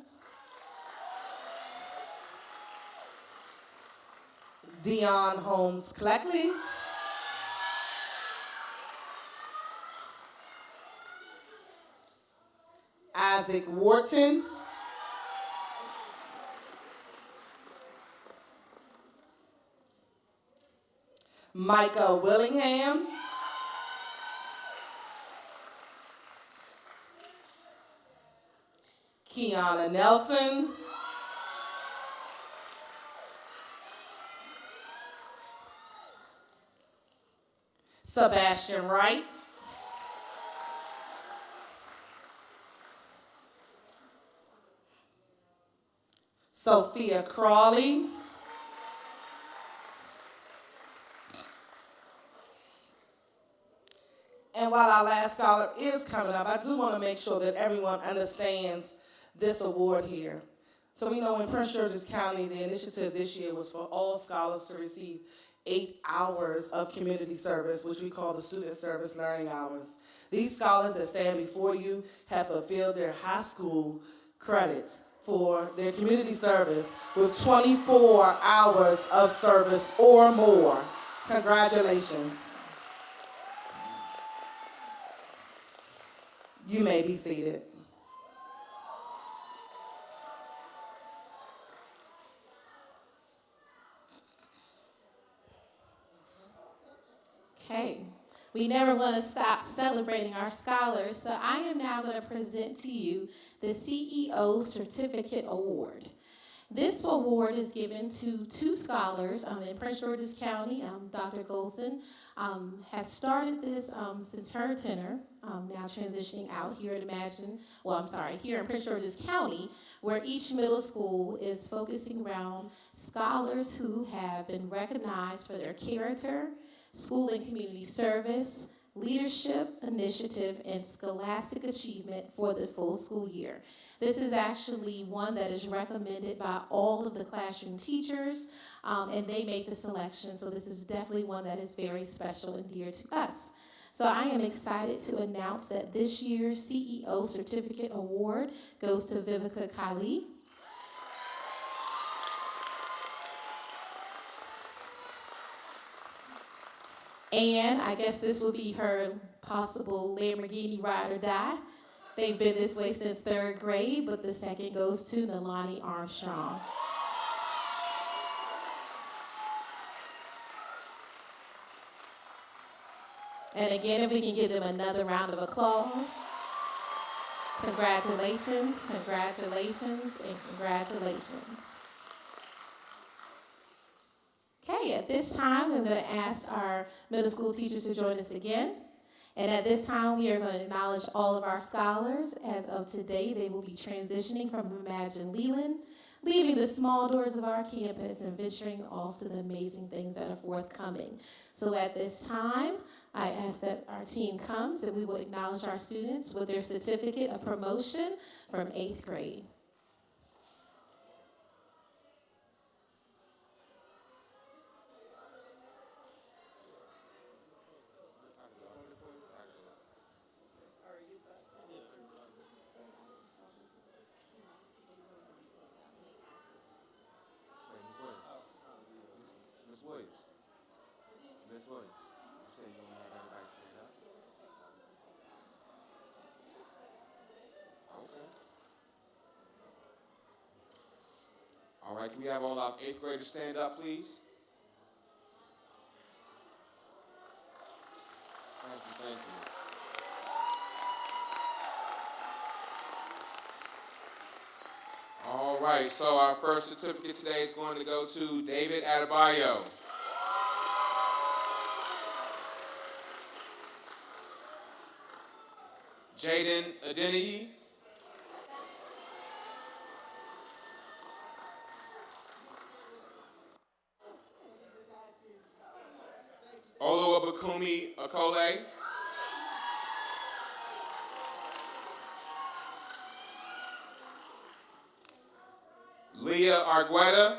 S12: Dion Holmes Cleckley, Isaac Wharton, Micah Willingham, Kiana Nelson, Sebastian Wright, Sophia Crawley, and while our last scholar is coming up, I do want to make sure that everyone understands this award here. So we know in Prince George's County, the initiative this year was for all scholars to receive 8 hours of community service, which we call the Student Service Learning Hours. These scholars that stand before you have fulfilled their high school credits for their community service with 24 hours of service or more. Congratulations. You may be seated.
S1: Okay, we never want to stop celebrating our scholars, so I am now going to present to you the CEO Certificate Award. This award is given to 2 scholars in Prince George's County. Dr. Golson has started this since her tenure, now transitioning out here at here in Prince George's County, where each middle school is focusing around scholars who have been recognized for their character, school and community service, leadership, initiative, and scholastic achievement for the full school year. This is actually one that is recommended by all of the classroom teachers, and they make the selection, so this is definitely one that is very special and dear to us. So I am excited to announce that this year's CEO Certificate Award goes to Vivica Kali. And I guess this will be her possible Lamborghini ride or die. They've been this way since 3rd grade, but the second goes to Nalani Armstrong. And again, if we can give them another round of applause. Congratulations, congratulations, and congratulations. Okay, at this time, I'm going to ask our middle school teachers to join us again. And at this time, we are going to acknowledge all of our scholars. As of today, they will be transitioning from Imagine Leland, leaving the small doors of our campus and venturing off to the amazing things that are forthcoming. So at this time, I ask that our team comes and we will acknowledge our students with their certificate of promotion from 8th grade.
S13: Miss Williams, you say you want to have everybody stand up? Okay. All right, can we have all our 8th graders stand up, please? Thank you, thank you. All right, so our first certificate today is going to go to David Adebayo. Jaden Adeniyi. Oluwabukumi Akole. Leah Argueta.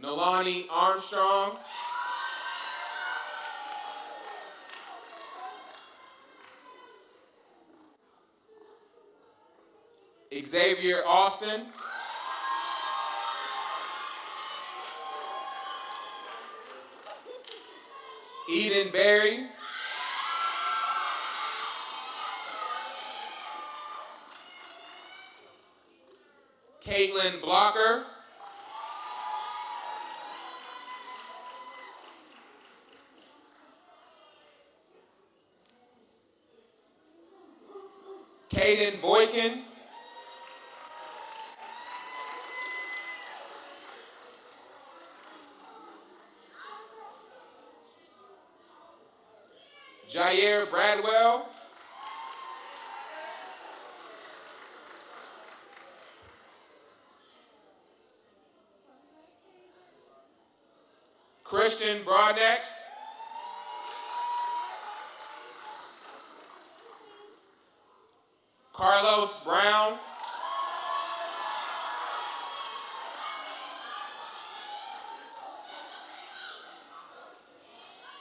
S13: Nalani Armstrong. Xavier Austin. Eden Berry. Caitlin Blocker. Caden Boykin. Jair Bradwell. Christian Broadex. Carlos Brown.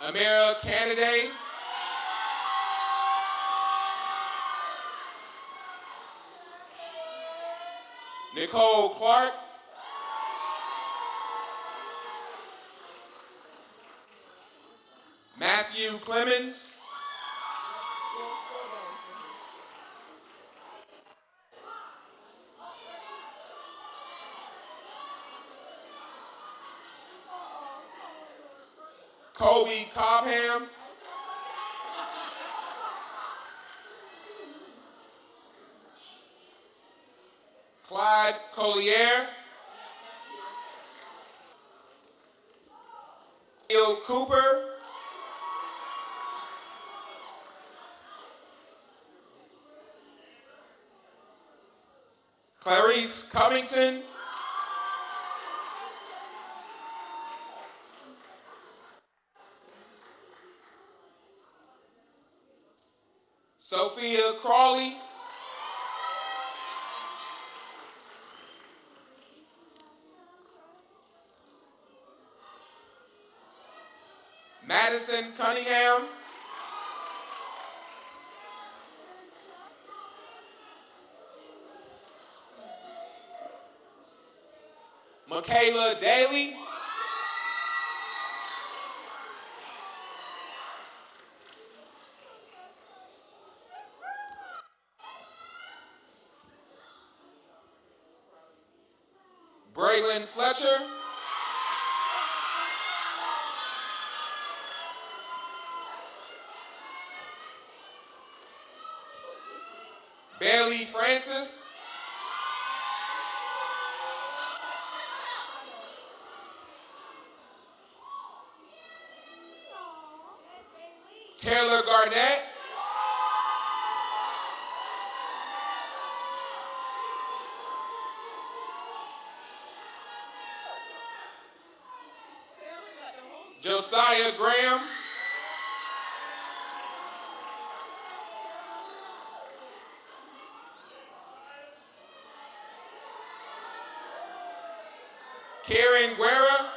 S13: Amira Canaday. Nicole Clark. Matthew Clemens. Kobe Cobham. Clyde Collier. Neil Cooper. Clarice Covington. Sophia Crawley. Madison Cunningham. Michaela Daly. Braylon Fletcher. Bailey Francis. Taylor Garnett. Josiah Graham. Karen Guerra.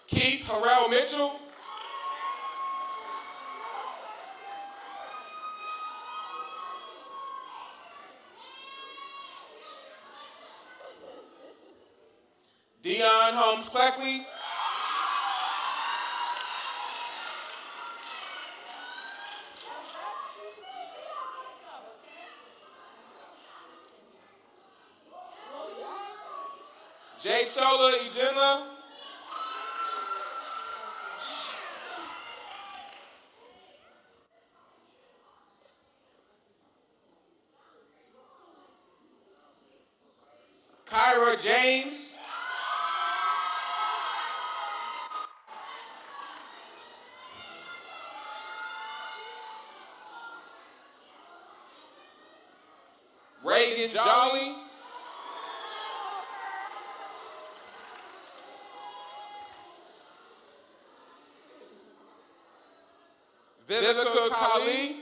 S13: Keith Harrell Mitchell. Dion Holmes Cleckley. Jay Sola Ijenla. Kyra James. Reagan Jolly. Vivica Kali.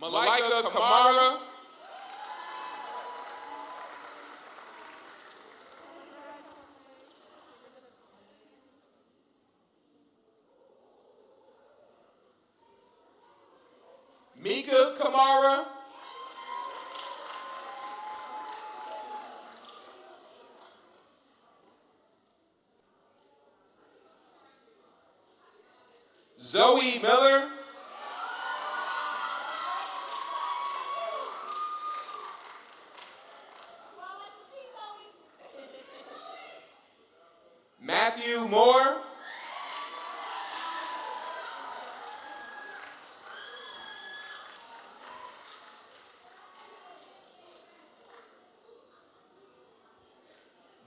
S13: Malika Kamara. Mika Kamara. Zoe Miller. Matthew Moore.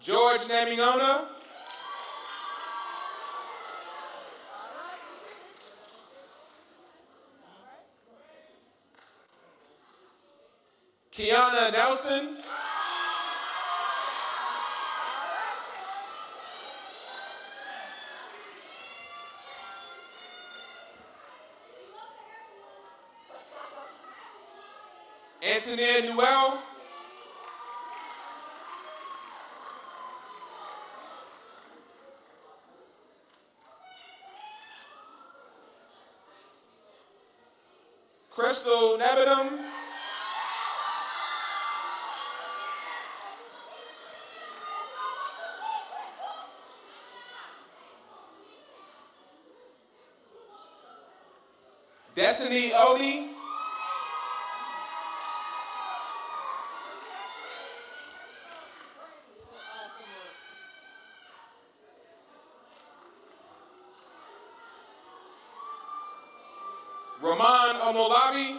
S13: George Namiona. Kiana Nelson. Antonia Newell. Crystal Nebedum. Destiny Odie. Ramon Omolabi.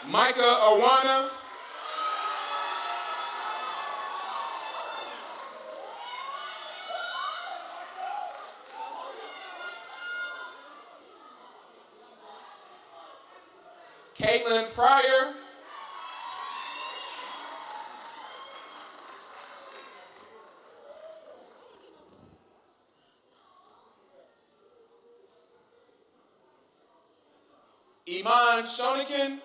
S13: Micah Awana. Caitlin Pryor. Iman Shonikin.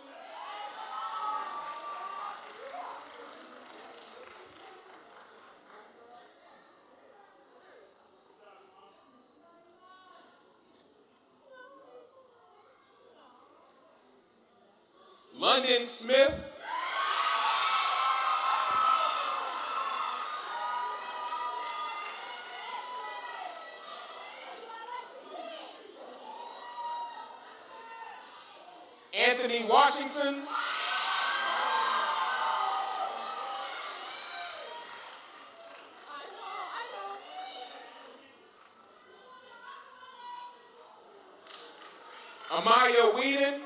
S13: London Smith. Anthony Washington. Amaya Whedon.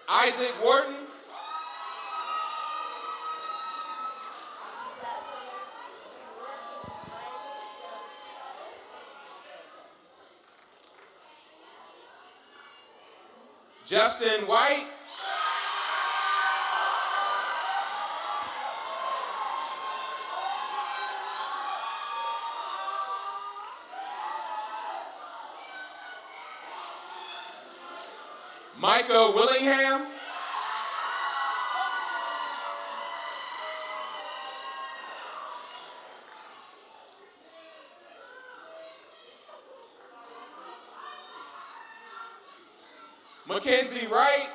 S13: Isaac Wharton. Justin White. Micah Willingham. Mackenzie Wright.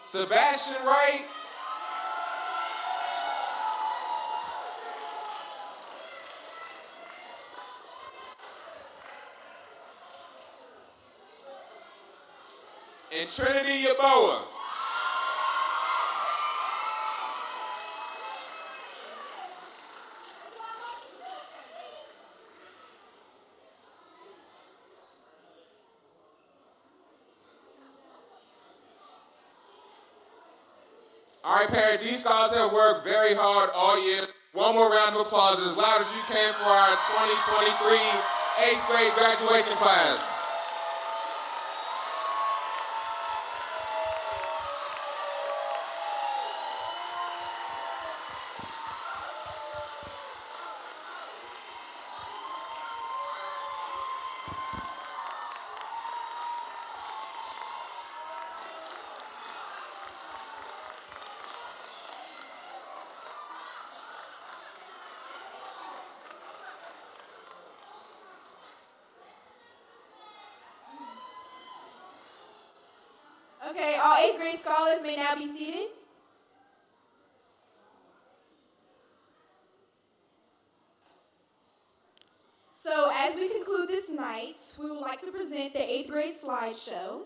S13: Sebastian Wright. And Trinity Yaboa. All right, parent, these scholars have worked very hard all year. One more round of applause, as loud as you can, for our 2023 8th grade graduation class.
S3: Okay, all 8th grade scholars may now be seated. So as we conclude this night, we would like to present the 8th grade slideshow.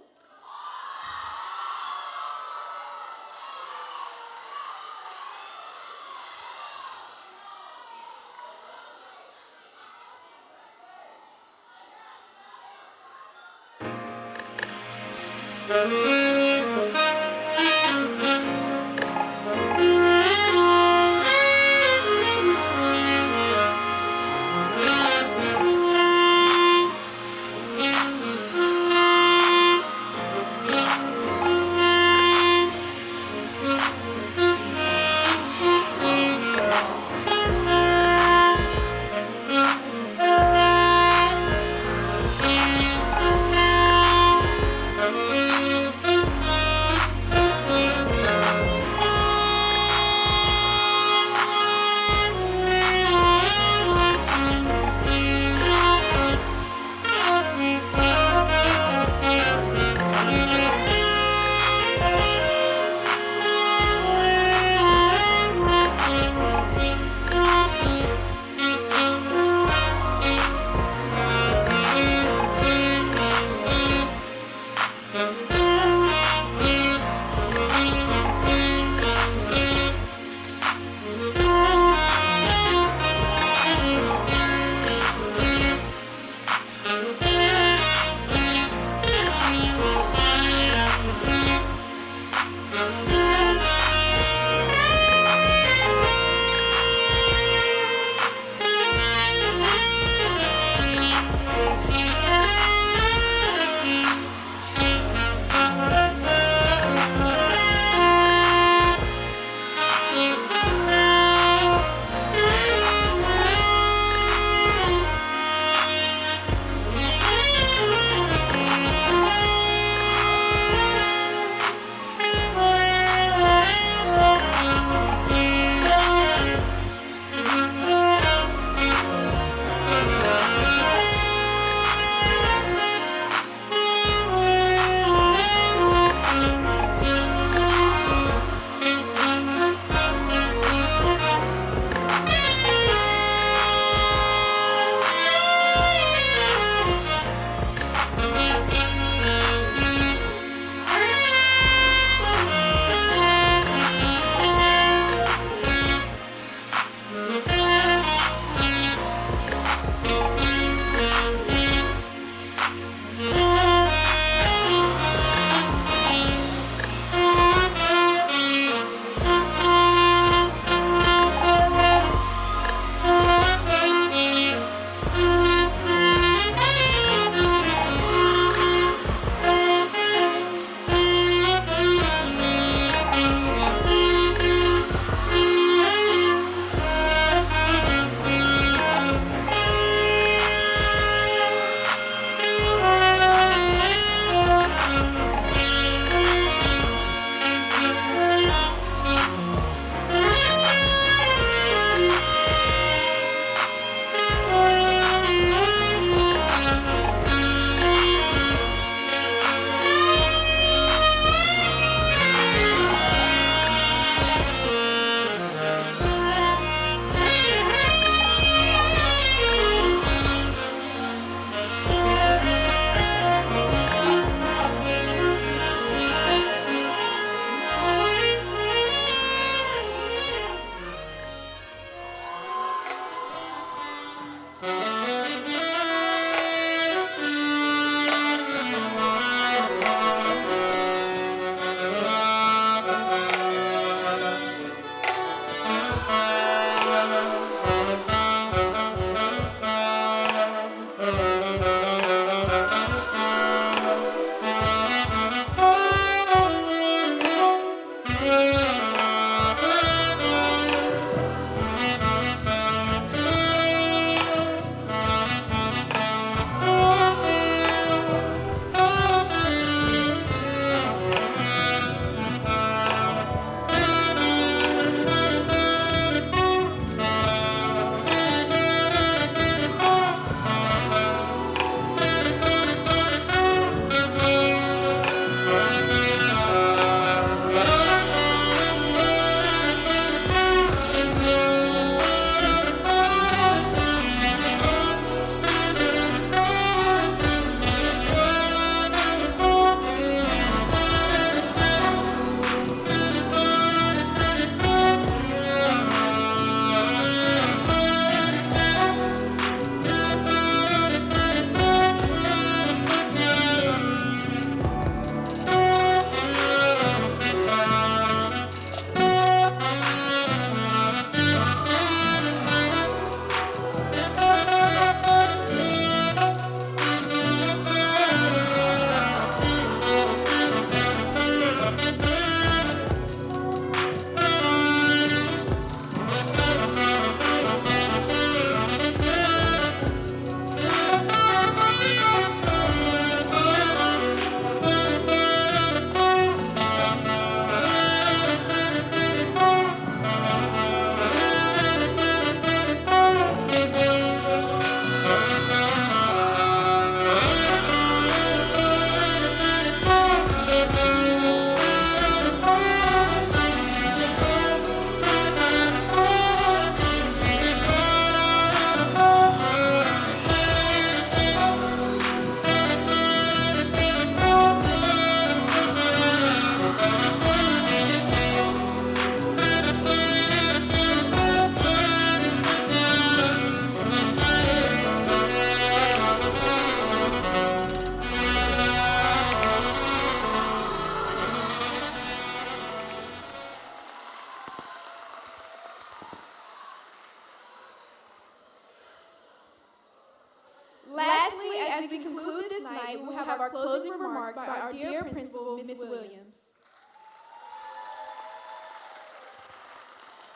S3: our closing remarks by our dear principal, Ms. Williams.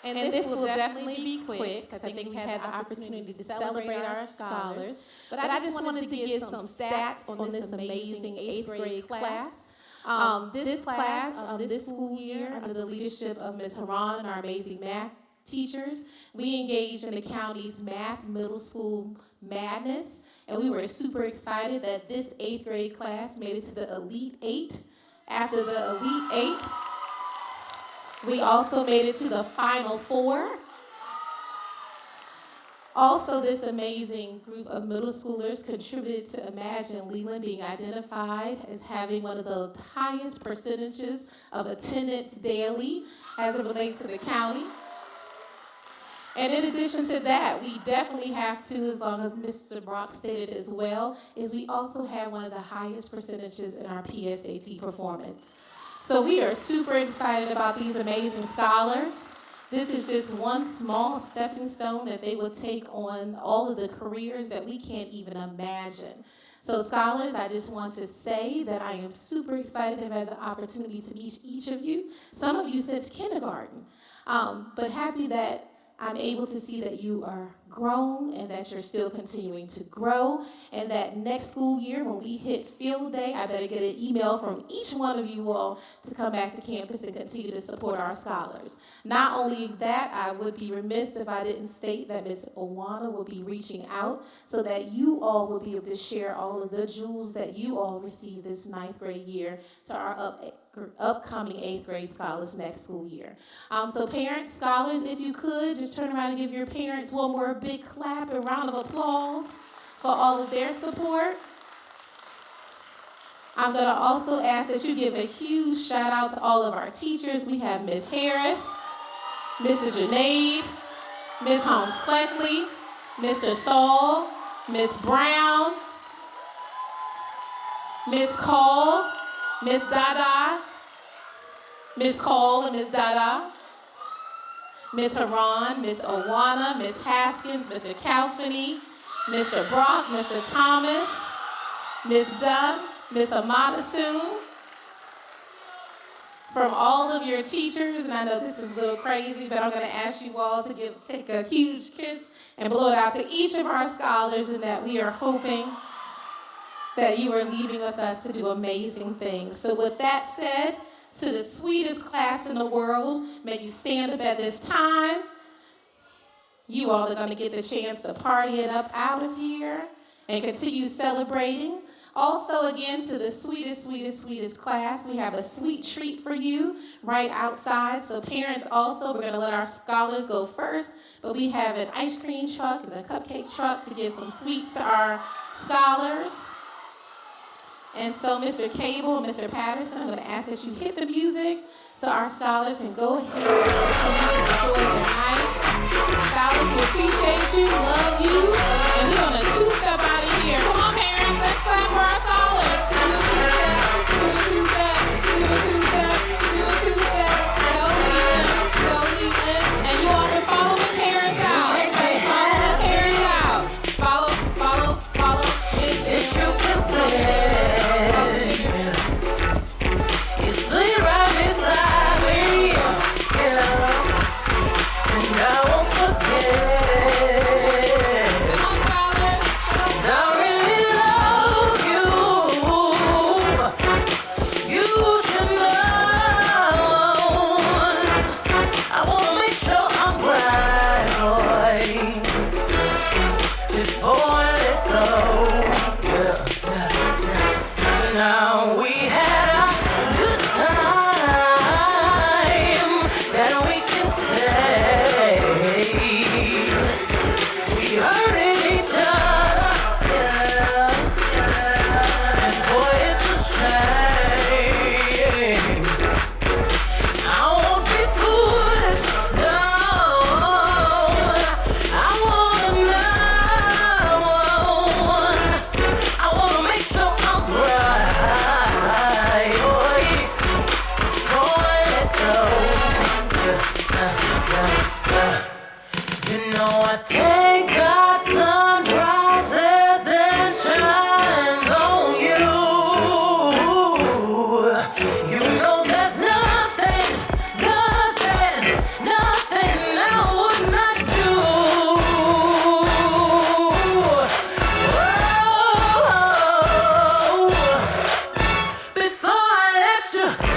S1: And this will definitely be quick, because I think we had the opportunity to celebrate our scholars. But I just wanted to give some stats on this amazing 8th grade class. This class, this school year, under the leadership of Ms. Haran and our amazing math teachers, we engaged in the county's math middle school madness. And we were super excited that this 8th grade class made it to the Elite 8. After the Elite 8, we also made it to the Final 4. Also, this amazing group of middle schoolers contributed to Imagine Leland being identified as having one of the highest percentages of attendance daily as it relates to the county. And in addition to that, we definitely have to, as long as Mr. Brock stated as well, is we also have one of the highest percentages in our PSAT performance. So we are super excited about these amazing scholars. This is just one small stepping stone that they will take on all of the careers that we can't even imagine. So scholars, I just want to say that I am super excited to have had the opportunity to meet each of you, some of you since kindergarten, but happy that I'm able to see that you are grown and that you're still continuing to grow, and that next school year when we hit field day, I better get an email from each one of you all to come back to campus and continue to support our scholars. Not only that, I would be remiss if I didn't state that Ms. Owana will be reaching out so that you all will be able to share all of the jewels that you all received this 9th grade year to our upcoming 8th grade scholars next school year. So parents, scholars, if you could, just turn around and give your parents one more big clap and round of applause for all of their support. I'm going to also ask that you give a huge shout out to all of our teachers. We have Ms. Harris, Mr. Junaid, Ms. Holmes-Cleckley, Mr. Saul, Ms. Brown, Ms. Call, Ms. Dada, Ms. Cole and Ms. Dada, Ms. Haran, Ms. Owana, Ms. Haskins, Mr. Calfany, Mr. Brock, Mr. Thomas, Ms. Dunn, Ms. Amadasoon. From all of your teachers, and I know this is a little crazy, but I'm going to ask you all to take a huge kiss and blow it out to each of our scholars, and that we are hoping that you are leaving with us to do amazing things. So with that said, to the sweetest class in the world, may you stand up at this time. You all are going to get the chance to party it up out of here and continue celebrating. Also, again, to the sweetest, sweetest, sweetest class, we have a sweet treat for you right outside. So parents also, we're going to let our scholars go first, but we have an ice cream truck and a cupcake truck to give some sweets to our scholars. And so, Mr. Cable and Mr. Patterson, I'm going to ask that you hit the music so our scholars can go ahead and continue to enjoy their night. Scholars, we appreciate you, love you, and we're going to two-step out of here. Come on, parents, let's clap for our scholars. Do a two-step, do a two-step, do a two-step, do a two-step. Go Leland, and you all can follow Miss Harris out. Everybody follow Miss Harris out. Follow Miss Harris.
S14: Yeah.